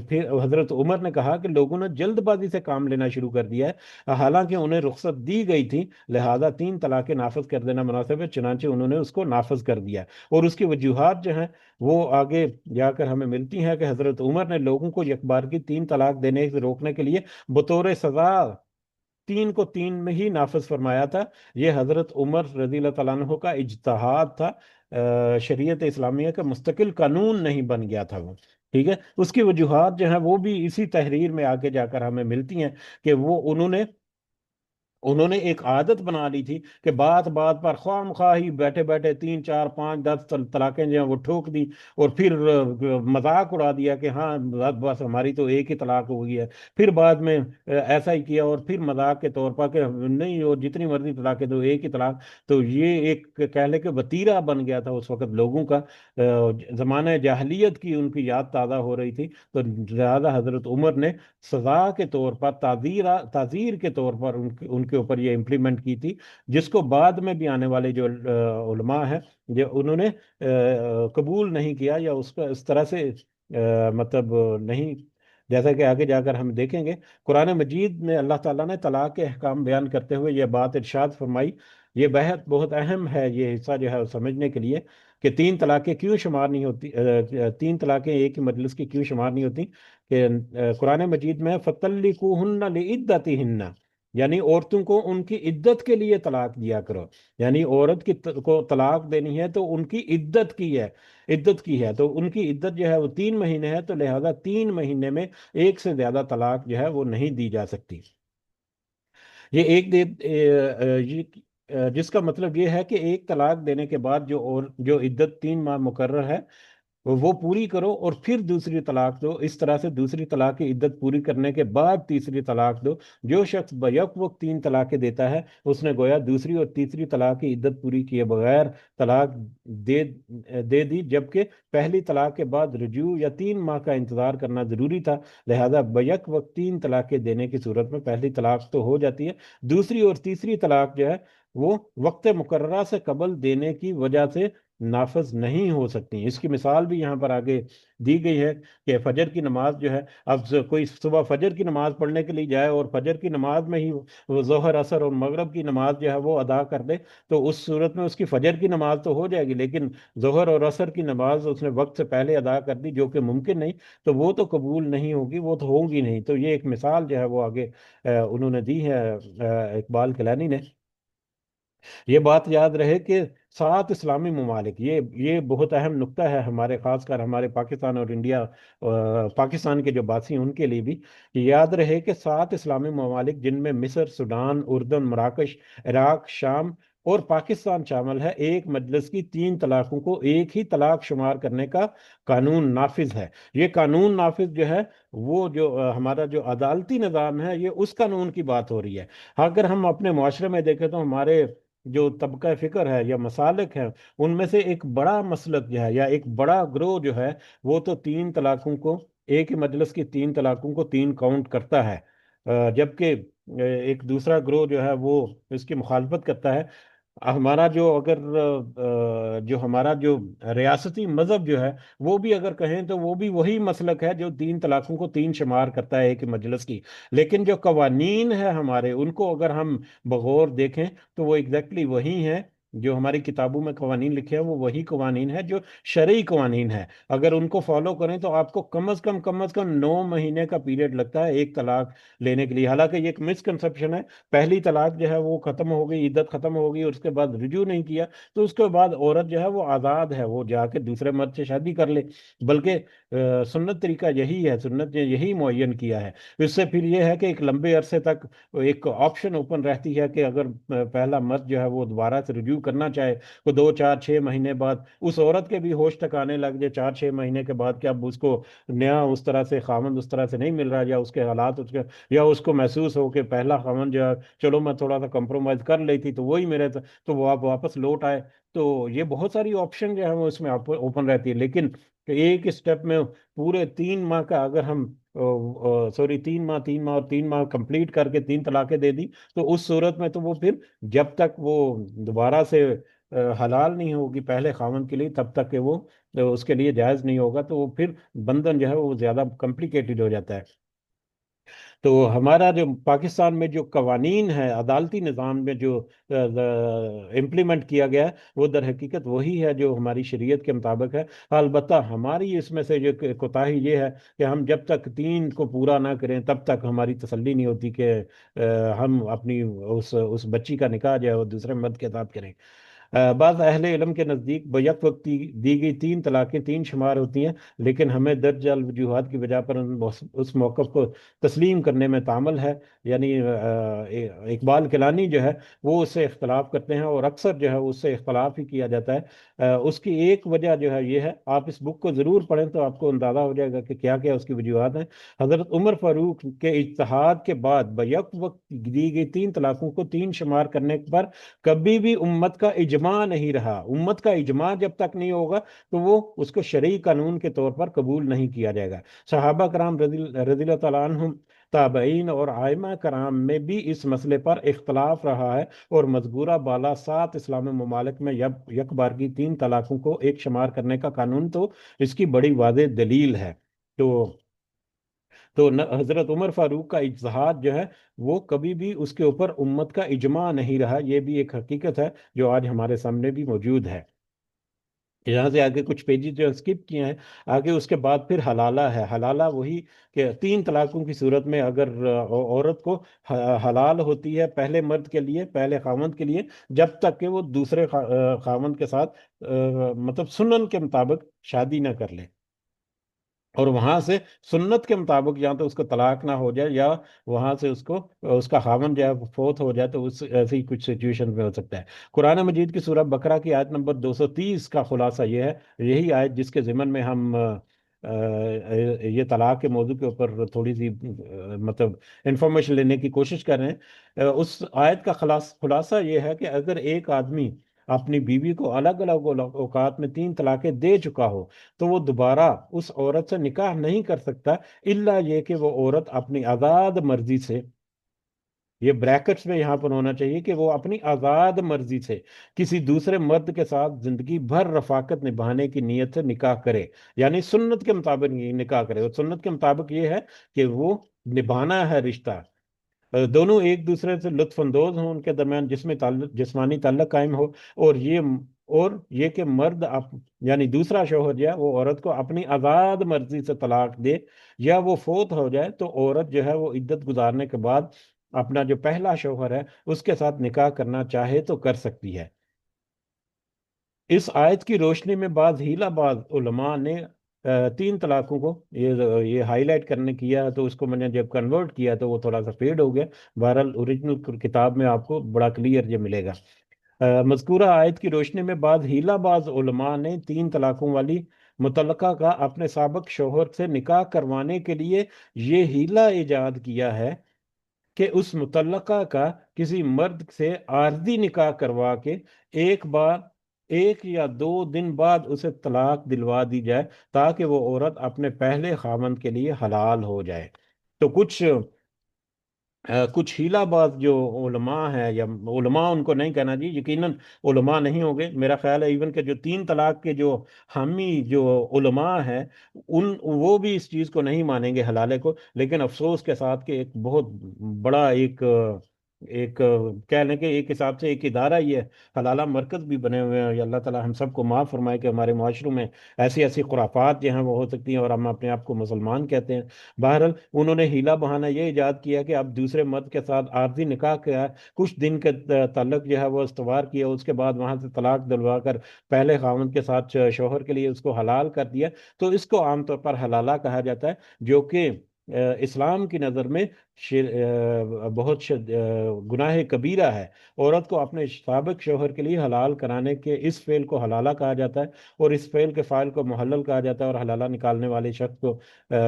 [SPEAKER 1] پھر حضرت عمر نے کہا کہ لوگوں نے جلد بازی سے کام لینا شروع کر دیا ہے، حالانکہ انہیں رخصت دی گئی تھی، لہذا تین طلاقیں نافذ کر دینا مناسب ہے، چنانچہ انہوں نے اس کو نافذ کر دیا۔ اور اس کی وجوہات جو ہیں وہ آگے جا کر ہمیں ملتی ہیں کہ حضرت عمر نے لوگوں کو یک بار کی تین طلاق دینے سے روکنے کے لیے بطور سزا تین کو تین میں ہی نافذ فرمایا تھا۔ یہ حضرت عمر رضی اللہ تعالیٰ عنہ کا اجتہاد تھا، شریعت اسلامیہ کا مستقل قانون نہیں بن گیا تھا وہ۔ ٹھیک ہے، اس کی وجوہات جو ہیں وہ بھی اسی تحریر میں آگے جا کر ہمیں ملتی ہیں کہ وہ انہوں نے انہوں نے ایک عادت بنا لی تھی کہ بات بات پر خواہ مخواہ ہی بیٹھے بیٹھے 3 4 5 10 طلاقیں جو ہیں وہ ٹھوک دی، اور پھر مذاق اڑا دیا کہ ہاں بس بس ہماری تو ایک ہی طلاق ہو گئی ہے، پھر بعد میں ایسا ہی کیا، اور پھر مذاق کے طور پر کہ نہیں وہ جتنی مرضی طلاقیں دو ایک ہی طلاق۔ تو یہ ایک کہہ لے کہ وتیرہ بن گیا تھا اس وقت لوگوں کا، زمانہ جاہلیت کی ان کی یاد تازہ ہو رہی تھی، تو لہذا حضرت عمر نے سزا کے طور پر، تعزیر کے طور پر ان کے اوپر یہ امپلیمنٹ کی تھی، جس کو بعد میں بھی آنے والے جو علماء ہیں جو انہوں نے قبول نہیں کیا، یا اس کا اس طرح سے مطلب نہیں، جیسا کہ آگے جا کر ہم دیکھیں گے قرآن مجید میں اللہ تعالیٰ نے طلاق کے احکام بیان کرتے ہوئے یہ بات ارشاد فرمائی۔ یہ بہت بہت اہم ہے یہ حصہ جو ہے وہ سمجھنے کے لیے کہ تین طلاقیں کیوں شمار نہیں ہوتی، تین طلاقیں ایک ہی مجلس کی کیوں شمار نہیں ہوتی، کہ قرآن مجید میں فَطَلِّقُوهُنَّ لِعِدَّتِهِنَّ، یعنی عورتوں کو ان کی عدت کے لیے طلاق دیا کرو، یعنی عورت کو طلاق دینی ہے تو ان کی عدت کی ہے، عدت کی ہے، تو ان کی عدت جو ہے وہ 3 مہینے ہے، تو لہذا 3 مہینے میں ایک سے زیادہ طلاق جو ہے وہ نہیں دی جا سکتی۔ یہ ایک دے جس کا مطلب یہ ہے کہ ایک طلاق دینے کے بعد جو عدت 3 ماہ مقرر ہے وہ پوری کرو، اور پھر دوسری طلاق دو، اس طرح سے دوسری طلاق کی عدت پوری کرنے کے بعد تیسری طلاق دو۔ جو شخص بیک وقت 3 طلاقیں دیتا ہے اس نے گویا دوسری اور تیسری طلاق کی عدت پوری کیے بغیر طلاق دے دے دی، جبکہ پہلی طلاق کے بعد رجوع یا 3 ماہ کا انتظار کرنا ضروری تھا، لہذا بیک وقت 3 طلاقیں دینے کی صورت میں پہلی طلاق تو ہو جاتی ہے، دوسری اور تیسری طلاق جو ہے وہ وقت مقررہ سے قبل دینے کی وجہ سے نافذ نہیں ہو سکتی۔ اس کی مثال بھی یہاں پر آگے دی گئی ہے کہ فجر کی نماز جو ہے، اب کوئی صبح فجر کی نماز پڑھنے کے لیے جائے اور فجر کی نماز میں ہی وہ ظہر عصر اور مغرب کی نماز جو ہے وہ ادا کر دے، تو اس صورت میں اس کی فجر کی نماز تو ہو جائے گی، لیکن ظہر اور عصر کی نماز اس نے وقت سے پہلے ادا کر دی جو کہ ممکن نہیں، تو وہ تو قبول نہیں ہوگی، وہ تو ہوگی نہیں۔ تو یہ ایک مثال جو ہے وہ آگے انہوں نے دی ہے اقبال کلانی نے۔ یہ بات یاد رہے کہ 7 اسلامی ممالک، یہ بہت اہم نقطہ ہے ہمارے، خاص کر ہمارے پاکستان اور انڈیا، پاکستان کے جو باسی ان کے لیے بھی یاد رہے کہ 7 اسلامی ممالک جن میں مصر، سوڈان، اردن، مراکش، عراق، شام اور پاکستان شامل ہے، ایک مجلس کی 3 طلاقوں کو ایک ہی طلاق شمار کرنے کا قانون نافذ ہے۔ یہ قانون نافذ جو ہے وہ جو ہمارا جو عدالتی نظام ہے، یہ اس قانون کی بات ہو رہی ہے۔ اگر ہم اپنے معاشرے میں دیکھیں تو ہمارے جو طبقہ فکر ہے یا مسالک ہیں، ان میں سے ایک بڑا مسلک جو ہے یا ایک بڑا گروہ جو ہے وہ تو 3 طلاقوں کو، ایک ہی مجلس کی 3 طلاقوں کو 3 کاؤنٹ کرتا ہے، جبکہ ایک دوسرا گروہ جو ہے وہ اس کی مخالفت کرتا ہے۔ ہمارا جو اگر جو ہمارا جو ریاستی مذہب جو ہے وہ بھی اگر کہیں تو وہ بھی وہی مسلک ہے جو 3 طلاقوں کو 3 شمار کرتا ہے ایک مجلس کی، لیکن جو قوانین ہے ہمارے ان کو اگر ہم بغور دیکھیں تو وہ ایگزیکٹلی وہی ہیں، جو ہماری کتابوں میں قوانین لکھے ہیں وہ وہی قوانین ہیں جو شرعی قوانین ہیں۔ اگر ان کو فالو کریں تو آپ کو کم از کم 9 مہینے کا پیریڈ لگتا ہے ایک طلاق لینے کے لیے، حالانکہ یہ ایک مسکنسپشن ہے۔ پہلی طلاق جو ہے وہ ختم ہو گئی، عدت ختم ہو گئی، اور اس کے بعد رجوع نہیں کیا تو اس کے بعد عورت جو ہے وہ آزاد ہے، وہ جا کے دوسرے مرد سے شادی کر لے، بلکہ سنت طریقہ یہی ہے، سنت نے یہی معین کیا ہے۔ اس سے پھر یہ ہے کہ ایک لمبے عرصے تک ایک آپشن اوپن رہتی ہے کہ اگر پہلا مرد جو ہے وہ دوبارہ سے رجوع کرنا چاہے تو 2 4 6 مہینے بعد اس عورت کے بھی ہوش ٹکانے لگ جائے 4 6 مہینے کے بعد کہ اب اس کو نیا اس طرح سے خامند اس طرح سے نہیں مل رہا، یا اس کے حالات یا اس کو محسوس ہو کہ پہلا خامند جو ہے چلو میں تھوڑا سا کمپرومائز کر لی تھی تو وہی میرے تو وہ آپ واپس لوٹ آئے، تو یہ بہت ساری آپشن جو ہے وہ اس میں اوپن رہتی ہے، لیکن ایک اسٹیپ میں پورے 3 ماہ کا اگر ہم سوری 3 ماہ اور 3 ماہ کمپلیٹ کر کے 3 طلاقیں دے دی، تو اس صورت میں تو وہ پھر جب تک وہ دوبارہ سے حلال نہیں ہوگی پہلے خاوند کے لیے تب تک کہ وہ اس کے لیے جائز نہیں ہوگا، تو وہ پھر بندھن جو ہے وہ زیادہ کمپلیکیٹڈ ہو جاتا ہے۔ تو ہمارا جو پاکستان میں جو قوانین ہے، عدالتی نظام میں جو امپلیمنٹ کیا گیا ہے، وہ در حقیقت وہی ہے جو ہماری شریعت کے مطابق ہے۔ البتہ ہماری اس میں سے جو کوتاہی یہ ہے کہ ہم جب تک 3 کو پورا نہ کریں تب تک ہماری تسلی نہیں ہوتی کہ ہم اپنی اس بچی کا نکاح جو ہے وہ دوسرے مرد کے ساتھ کریں۔ بعض اہل علم کے نزدیک بیک وقت دی گئی تین طلاقیں تین شمار ہوتی ہیں، لیکن ہمیں درج الوجوہات کی وجہ پر اس موقف کو تسلیم کرنے میں تعامل ہے، یعنی اقبال کلانی جو ہے وہ اس سے اختلاف کرتے ہیں، اور اکثر جو ہے اس سے اختلاف ہی کیا جاتا ہے۔ اس کی ایک وجہ جو ہے یہ ہے، آپ اس بک کو ضرور پڑھیں تو آپ کو اندازہ ہو جائے گا کہ کیا کیا اس کی وجوہات ہیں۔ حضرت عمر فاروق کے اجتہاد کے بعد بیک وقت دی گئی تین طلاقوں کو تین شمار کرنے پر کبھی بھی امت کا اجماع نہیں رہا۔ امت کا اجماع جب تک نہیں ہوگا تو وہ اس کو شرعی قانون کے طور پر قبول نہیں کیا جائے گا۔ صحابہ کرام رضی اللہ تعالیٰ عنہم، تابعین اور ائمہ کرام میں بھی اس مسئلے پر اختلاف رہا ہے، اور مذکورہ بالا 7 اسلامی ممالک میں یک بار کی تین طلاقوں کو ایک شمار کرنے کا قانون تو اس کی بڑی واضح دلیل ہے۔ تو حضرت عمر فاروق کا اجتہاد جو ہے وہ کبھی بھی اس کے اوپر امت کا اجماع نہیں رہا، یہ بھی ایک حقیقت ہے جو آج ہمارے سامنے بھی موجود ہے۔ یہاں سے آگے کچھ پیجز جو اسکپ کیے ہیں، آگے اس کے بعد پھر حلالہ ہے۔ حلالہ وہی کہ تین طلاقوں کی صورت میں اگر عورت کو حلال ہوتی ہے پہلے مرد کے لیے، پہلے خاوند کے لیے، جب تک کہ وہ دوسرے خاوند کے ساتھ مطلب سنن کے مطابق شادی نہ کر لے، اور وہاں سے سنت کے مطابق یا تو اس کو طلاق نہ ہو جائے، یا وہاں سے اس کا خاوند جو ہے فوت ہو جائے، تو اس ایسی کچھ سچویشن میں ہو سکتا ہے۔ قرآن مجید کی سورہ بقرہ کی آیت نمبر 230 کا خلاصہ یہ ہے، یہی آیت جس کے ضمن میں ہم یہ طلاق کے موضوع کے اوپر تھوڑی سی مطلب انفارمیشن لینے کی کوشش کر رہے ہیں۔ اس آیت کا خلاصہ یہ ہے کہ اگر ایک آدمی اپنی بیوی کو الگ الگ اوقات میں تین طلاقیں دے چکا ہو، تو وہ دوبارہ اس عورت سے نکاح نہیں کر سکتا، الا یہ کہ وہ عورت اپنی آزاد مرضی سے، یہ بریکٹس میں یہاں پر ہونا چاہیے کہ وہ اپنی آزاد مرضی سے کسی دوسرے مرد کے ساتھ زندگی بھر رفاقت نبھانے کی نیت سے نکاح کرے، یعنی سنت کے مطابق نکاح کرے۔ اور سنت کے مطابق یہ ہے کہ وہ نبھانا ہے رشتہ، دونوں ایک دوسرے سے لطف اندوز ہوں، ان کے درمیان جسمانی تعلق قائم ہو، اور یہ کہ مرد یعنی دوسرا شوہر جو ہے وہ عورت کو اپنی آزاد مرضی سے طلاق دے، یا وہ فوت ہو جائے تو عورت جو ہے وہ عدت گزارنے کے بعد اپنا جو پہلا شوہر ہے اس کے ساتھ نکاح کرنا چاہے تو کر سکتی ہے۔ اس آیت کی روشنی میں بعض ہیلہ باز علماء نے تین طلاقوں کو یہ ہائی لائٹ کرنے کیا، تو اس کو میں نے جب کنورٹ کیا تو وہ تھوڑا سا فیڈ ہو گیا۔ بہرحال اوریجنل کتاب میں آپ کو بڑا کلیئر یہ ملے گا۔ مذکورہ آیت کی روشنی میں بعض ہیلہ باز علماء نے تین طلاقوں والی متعلقہ کا اپنے سابق شوہر سے نکاح کروانے کے لیے یہ ہیلہ ایجاد کیا ہے کہ اس متعلقہ کا کسی مرد سے عارضی نکاح کروا کے ایک بار، ایک یا دو دن بعد اسے طلاق دلوا دی جائے، تاکہ وہ عورت اپنے پہلے خاوند کے لیے حلال ہو جائے۔ تو کچھ ہیلہ باز جو علماء ہیں، یا علماء ان کو نہیں کہنا جی، یقیناً علماء نہیں ہوں گے، میرا خیال ہے ایون کہ جو تین طلاق کے جو حامی جو علماء ہیں وہ بھی اس چیز کو نہیں مانیں گے حلالے کو، لیکن افسوس کے ساتھ کہ ایک بہت بڑا ایک کہہ لیں کہ ایک حساب سے ایک ادارہ ہی ہے، حلالہ مرکز بھی بنے ہوئے ہیں۔ یا اللہ تعالی ہم سب کو معاف فرمائے کہ ہمارے معاشروں میں ایسی ایسی خرافات جو ہیں وہ ہو سکتی ہیں، اور ہم اپنے آپ کو مسلمان کہتے ہیں۔ بہرحال انہوں نے ہیلا بہانہ یہ ایجاد کیا کہ اب دوسرے مرد کے ساتھ عارضی نکاح کیا، کچھ دن کے تعلق جو ہے وہ استوار کیا، اس کے بعد وہاں سے طلاق دلوا کر پہلے خاوند کے ساتھ شوہر کے لیے اس کو حلال کر دیا، تو اس کو عام طور پر حلالہ کہا جاتا ہے، جو کہ اسلام کی نظر میں بہت گناہ کبیرہ ہے۔ عورت کو اپنے سابق شوہر کے لیے حلال کرانے کے اس فعل کو حلالہ کہا جاتا ہے، اور اس فعل کے فاعل کو محلل کہا جاتا ہے، اور حلالہ نکالنے والے شخص کو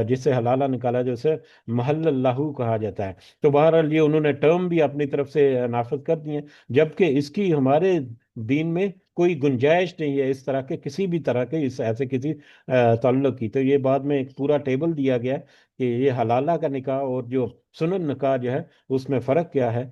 [SPEAKER 1] جس سے حلالہ نکالا جو اسے محل اللہ کہا جاتا ہے۔ تو بہرحال یہ انہوں نے ٹرم بھی اپنی طرف سے نافذ کر دی ہیں، جبکہ اس کی ہمارے دین میں کوئی گنجائش نہیں ہے اس طرح کے کسی بھی طرح کے ایسے کسی تعلق کی۔ تو یہ بعد میں ایک پورا ٹیبل دیا گیا ہے کہ یہ حلالہ کا نکاح اور جو سنن نکاح جو ہے اس میں فرق کیا ہے،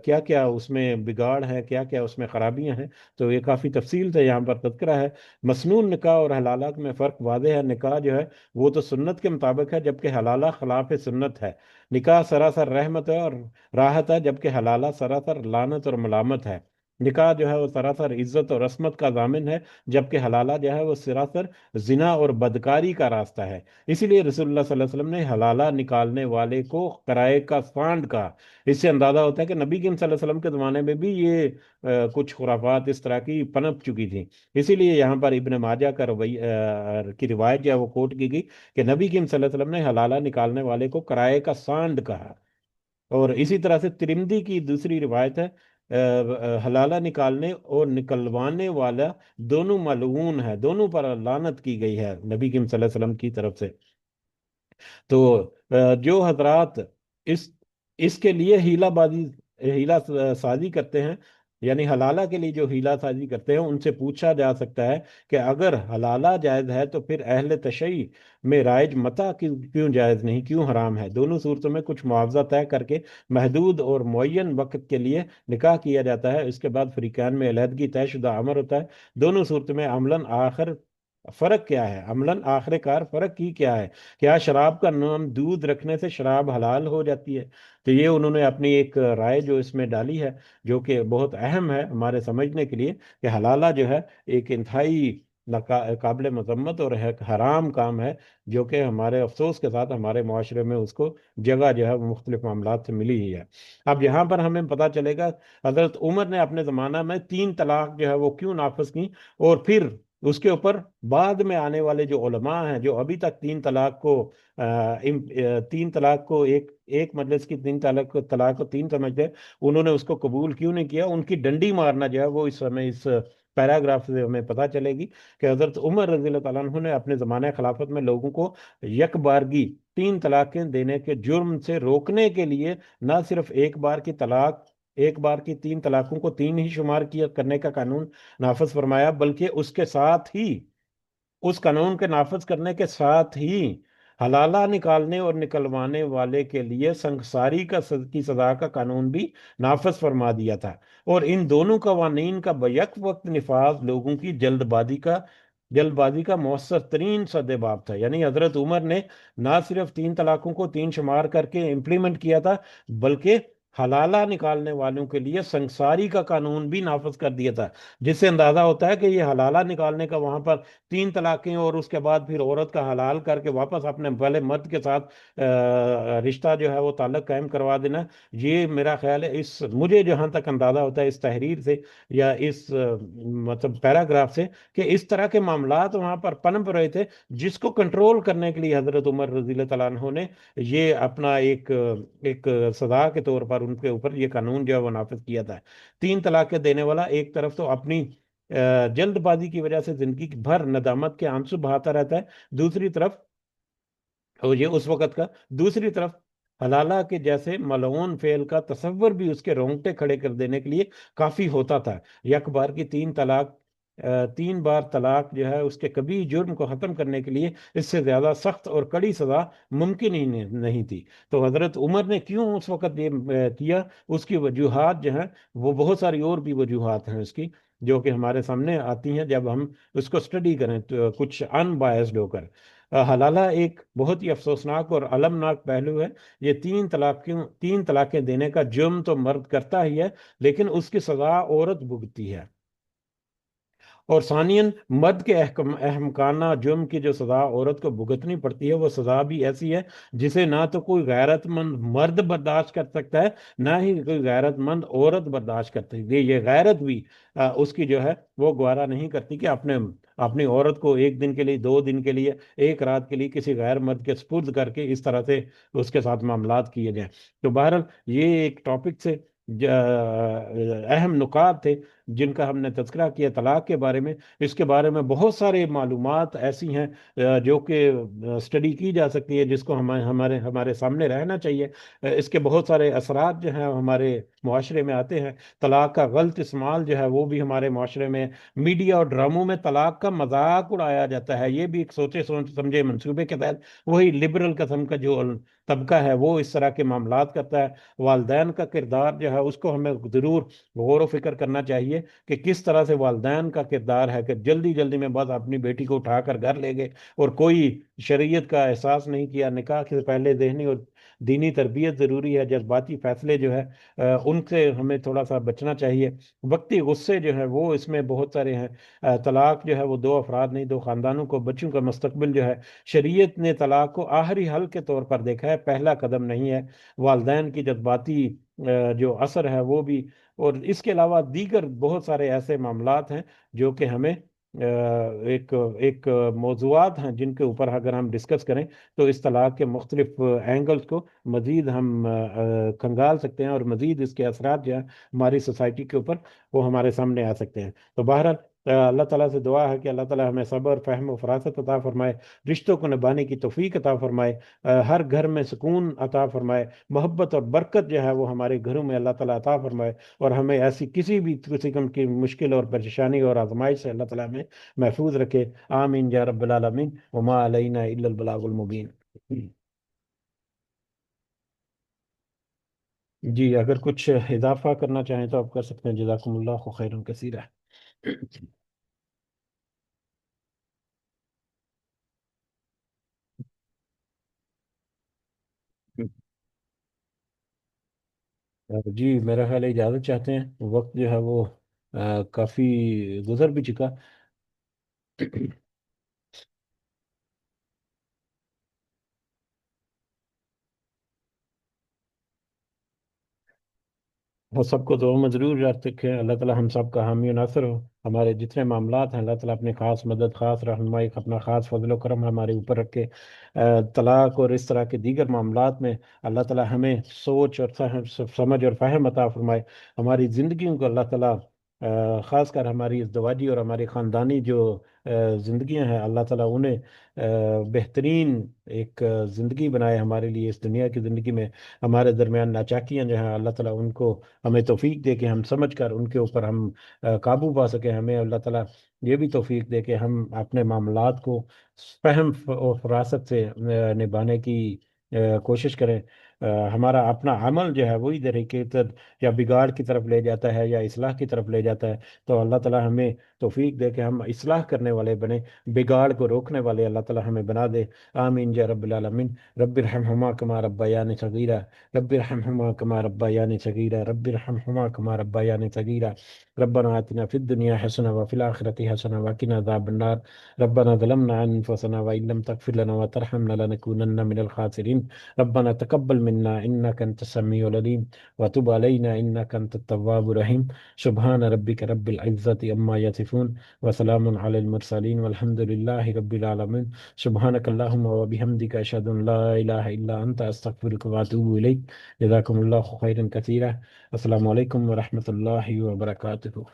[SPEAKER 1] کیا کیا اس میں بگاڑ ہے، کیا کیا اس میں خرابیاں ہیں۔ تو یہ کافی تفصیل سے یہاں پر تذکرہ ہے۔ مسنون نکاح اور حلالہ میں فرق واضح ہے۔ نکاح جو ہے وہ تو سنت کے مطابق ہے، جبکہ حلالہ خلاف سنت ہے۔ نکاح سراسر رحمت ہے اور راحت ہے، جبکہ حلالہ سراسر لعنت اور ملامت ہے۔ نکاح جو ہے وہ سراسر عزت اور عصمت کا ضامن ہے، جبکہ حلالہ جو ہے وہ سراسر زنا اور بدکاری کا راستہ ہے۔ اسی لیے رسول اللہ صلی اللہ علیہ وسلم نے حلالہ نکالنے والے کو کرائے کا سانڈ کہا۔ اس سے اندازہ ہوتا ہے کہ نبی کریم صلی اللہ علیہ وسلم کے زمانے میں بھی یہ کچھ خرافات اس طرح کی پنپ چکی تھیں۔ اسی لیے یہاں پر ابن ماجہ کا کی روایت جو ہے وہ کوٹ کی گئی کہ نبی کریم صلی اللہ علیہ وسلم نے حلالہ نکالنے والے کو کرائے کا سانڈ کہا۔ اور اسی طرح سے ترمذی کی دوسری روایت ہے، حلالہ نکالنے اور نکلوانے والا دونوں ملعون ہے، دونوں پر لعنت کی گئی ہے نبی کریم صلی اللہ علیہ وسلم کی طرف سے۔ تو جو حضرات اس اس کے لیے ہیلا سازی کرتے ہیں، یعنی حلالہ کے لیے جو ہیلا سازی کرتے ہیں، ان سے پوچھا جا سکتا ہے کہ اگر حلالہ جائز ہے تو پھر اہل تشیع میں رائج متع کیوں جائز نہیں، کیوں حرام ہے؟ دونوں صورتوں میں کچھ معاوضہ طے کر کے محدود اور معین وقت کے لیے نکاح کیا جاتا ہے، اس کے بعد فریقین میں علیحدگی طے شدہ امر ہوتا ہے۔ دونوں صورتوں میں عملاً آخر فرق کیا ہے؟ عملاً آخر کار فرق کی کیا ہے؟ کیا شراب کا نام دودھ رکھنے سے شراب حلال ہو جاتی ہے؟ تو یہ انہوں نے اپنی ایک رائے جو اس میں ڈالی ہے، جو کہ بہت اہم ہے ہمارے سمجھنے کے لیے، کہ حلالہ جو ہے ایک انتہائی قابل مذمت اور ایک حرام کام ہے، جو کہ ہمارے افسوس کے ساتھ ہمارے معاشرے میں اس کو جگہ جو ہے وہ مختلف معاملات سے ملی ہی ہے۔ اب یہاں پر ہمیں پتہ چلے گا حضرت عمر نے اپنے زمانہ میں 3 طلاق جو ہے وہ کیوں نافذ کی، اور پھر اس کے اوپر بعد میں آنے والے جو علماء ہیں، جو ابھی تک 3 طلاق کو ایک مجلس کی 3 طلاق کو 3 سمجھتے ہیں، انہوں نے اس کو قبول کیوں نہیں کیا؟ ان کی ڈنڈی مارنا جو ہے وہ اس سمے اس پیراگراف سے ہمیں پتہ چلے گی کہ حضرت عمر رضی اللہ تعالیٰ عنہ نے اپنے زمانہ خلافت میں لوگوں کو یک بارگی 3 طلاقیں دینے کے جرم سے روکنے کے لیے نہ صرف ایک بار کی 3 طلاقوں کو 3 ہی شمار کیا کرنے کا قانون نافذ فرمایا، بلکہ اس کے ساتھ ہی، اس قانون کے نافذ کرنے کے ساتھ ہی حلالہ نکالنے اور نکلوانے والے کے لیے سنگساری کی سزا کا قانون بھی نافذ فرما دیا تھا۔ اور ان دونوں قوانین کا بیک وقت نفاذ لوگوں کی جلد بازی کا مؤثر ترین سدباب تھا۔ یعنی حضرت عمر نے نہ صرف 3 طلاقوں کو 3 شمار کر کے امپلیمنٹ کیا تھا، بلکہ حلالہ نکالنے والوں کے لیے سنگساری کا قانون بھی نافذ کر دیا تھا، جس سے اندازہ ہوتا ہے کہ یہ حلالہ نکالنے کا وہاں پر 3 طلاقیں اور اس کے بعد پھر عورت کا حلال کر کے واپس اپنے پہلے مرد کے ساتھ رشتہ جو ہے وہ تعلق قائم کروا دینا، یہ میرا خیال ہے، مجھے جہاں تک اندازہ ہوتا ہے اس تحریر سے یا اس مطلب پیراگراف سے، کہ اس طرح کے معاملات وہاں پر پنپ رہے تھے، جس کو کنٹرول کرنے کے لیے حضرت عمر رضی اللہ تعالیٰ عنہ نے یہ اپنا ایک سزا کے طور پر ان کے اوپر یہ قانون جو ہے وہ نافذ کیا تھا۔ 3 طلاقیں دینے والا ایک طرف تو اپنی جلد بازی کی وجہ سے زندگی بھر ندامت کے آنسو بہاتا رہتا ہے، دوسری طرف، اور یہ اس وقت کا، دوسری طرف حلالہ کے جیسے ملعون فعل کا تصور بھی اس کے رونگٹے کھڑے کر دینے کے لیے کافی ہوتا تھا۔ یک بار کی 3 طلاق 3 بار طلاق جو ہے اس کے کبھی جرم کو ختم کرنے کے لیے اس سے زیادہ سخت اور کڑی سزا ممکن ہی نہیں تھی۔ تو حضرت عمر نے کیوں اس وقت یہ کیا، اس کی وجوہات جو ہیں وہ بہت ساری اور بھی وجوہات ہیں اس کی، جو کہ ہمارے سامنے آتی ہیں جب ہم اس کو اسٹڈی کریں تو کچھ ان بائسڈ ہو کر۔ حلالہ ایک بہت ہی افسوسناک اور المناک پہلو ہے۔ یہ 3 طلاقیں دینے کا جرم تو مرد کرتا ہی ہے، لیکن اس کی سزا عورت بھگتتی ہے۔ اور ثانیاً مرد کے احمقانہ جرم کی جو سزا عورت کو بھگتنی پڑتی ہے، وہ سزا بھی ایسی ہے جسے نہ تو کوئی غیرت مند مرد برداشت کر سکتا ہے، نہ ہی کوئی غیرت مند عورت برداشت کر سکتی ہے۔ یہ غیرت بھی اس کی جو ہے وہ گوارا نہیں کرتی کہ اپنی عورت کو 1 دن کے لیے، 2 دن کے لیے، 1 رات کے لیے کسی غیر مرد کے سپرد کر کے اس طرح سے اس کے ساتھ معاملات کیے جائیں۔ تو بہرحال یہ ایک ٹاپک سے اہم نکات تھے جن کا ہم نے تذکرہ کیا طلاق کے بارے میں۔ اس کے بارے میں بہت سارے معلومات ایسی ہیں جو کہ اسٹڈی کی جا سکتی ہے، جس کو ہمارے سامنے رہنا چاہیے۔ اس کے بہت سارے اثرات جو ہیں ہمارے معاشرے میں آتے ہیں۔ طلاق کا غلط استعمال جو ہے وہ بھی ہمارے معاشرے میں، میڈیا اور ڈراموں میں طلاق کا مذاق اڑایا جاتا ہے، یہ بھی ایک سوچے سمجھے منصوبے کے تحت وہی لبرل قسم کا جو طبقہ ہے وہ اس طرح کے معاملات کرتا ہے۔ والدین کا کردار جو ہے اس کو ہمیں ضرور غور و فکر کرنا چاہیے کہ کس طرح سے والدین کا کردار ہے، کہ جلدی جلدی میں بس اپنی بیٹی کو اٹھا کر گھر لے گئے اور کوئی شریعت کا احساس نہیں کیا، نکاح سے پہلے ذہنی اور دینی تربیت ضروری ہے، جذباتی فیصلے جو ہے ان سے ہمیں تھوڑا سا بچنا چاہیے، وقتی غصے جو ہیں وہ اس میں بہت سارے ہیں۔ طلاق جو ہے وہ دو افراد نہیں، دو خاندانوں کو، بچوں کا مستقبل جو ہے، شریعت نے طلاق کو آخری حل کے طور پر دیکھا ہے، پہلا قدم نہیں ہے۔ والدین کی جذباتی جو اثر ہے وہ بھی، اور اس کے علاوہ دیگر بہت سارے ایسے معاملات ہیں جو کہ ہمیں ایک ایک موضوعات ہیں جن کے اوپر اگر ہم ڈسکس کریں تو اس طلاق کے مختلف اینگلز کو مزید ہم کھنگال سکتے ہیں، اور مزید اس کے اثرات جو ہیں ہماری سوسائٹی کے اوپر وہ ہمارے سامنے آ سکتے ہیں۔ تو بہرحال اللہ تعالیٰ سے دعا ہے کہ اللہ تعالیٰ ہمیں صبر، فہم و فراست عطا فرمائے، رشتوں کو نبھانے کی توفیق عطا فرمائے، ہر گھر میں سکون عطا فرمائے، محبت اور برکت جو ہے وہ ہمارے گھروں میں اللہ تعالیٰ عطا فرمائے، اور ہمیں ایسی کسی بھی قسم کی مشکل اور پریشانی اور آزمائش سے اللہ تعالیٰ ہمیں محفوظ رکھے۔ آمین یا رب العالمین، وما علینا الا البلاغ المبین۔ جی اگر کچھ اضافہ کرنا چاہیں تو آپ کر سکتے ہیں، جزاکم اللہ خیرا کثیرا۔ جی میرا خیال ہے اجازت چاہتے ہیں، وقت جو ہے وہ کافی گزر بھی چکا۔ وہ سب کو دعا میں ضرور یاد رکھیں، اللہ تعالیٰ ہم سب کا حامی و ناصر ہو، ہمارے جتنے معاملات ہیں اللہ تعالیٰ اپنی خاص مدد، خاص رہنمائی، اپنا خاص فضل و کرم ہمارے اوپر رکھے۔ طلاق اور اس طرح کے دیگر معاملات میں اللہ تعالیٰ ہمیں سوچ اور سمجھ اور فہم عطا فرمائے، ہماری زندگیوں کو اللہ تعالیٰ خاص کر ہماری ازدواجی اور ہماری خاندانی جو زندگیاں ہیں اللہ تعالیٰ انہیں بہترین ایک زندگی بنائے ہمارے لیے اس دنیا کی زندگی میں۔ ہمارے درمیان ناچاکیاں جو ہیں اللہ تعالیٰ ان کو ہمیں توفیق دے کہ ہم سمجھ کر ان کے اوپر ہم قابو پا سکیں، ہمیں اللہ تعالیٰ یہ بھی توفیق دے کہ ہم اپنے معاملات کو فہم اور فراست سے نبھانے کی کوشش کریں۔ ہمارا اپنا عمل جو ہے وہی طریقے یا بگاڑ کی طرف لے جاتا ہے یا اصلاح کی طرف لے جاتا ہے، تو اللہ تعالیٰ ہمیں توفیق دے کہ ہم اصلاح کرنے والے بنے، بگاڑ کو روکنے والے اللہ تعالیٰ ہمیں بنا دے۔ آمین یا رب العالمین۔ رب ارحمہما کما ربیانی صغیرا، رب ارحمہما کما ربیانی صغیرا، رب ارحمہما کما ربیانی صغیرا، ربنا آتنا فی الدنیا حسنہ وفی الآخرۃ حسنہ وقنا عذاب النار، ربنا ظلمنا انفسنا وإن لم تغفر لنا وترحمنا لنكونن من الخاسرین، ربنا تقبل منا انك انت السميع العليم وتب علينا انك انت التواب الرحيم۔ سبحان ربك رب العزة عما يصفون وسلام على المرسلين والحمد لله رب العالمين۔ سبحانك اللهم وبحمدك أشهد أن لا إله إلا أنت أستغفرك وأتوب إليك۔ جزاكم الله خيرا كثيرا۔ السلام عليكم ورحمة الله وبركاته۔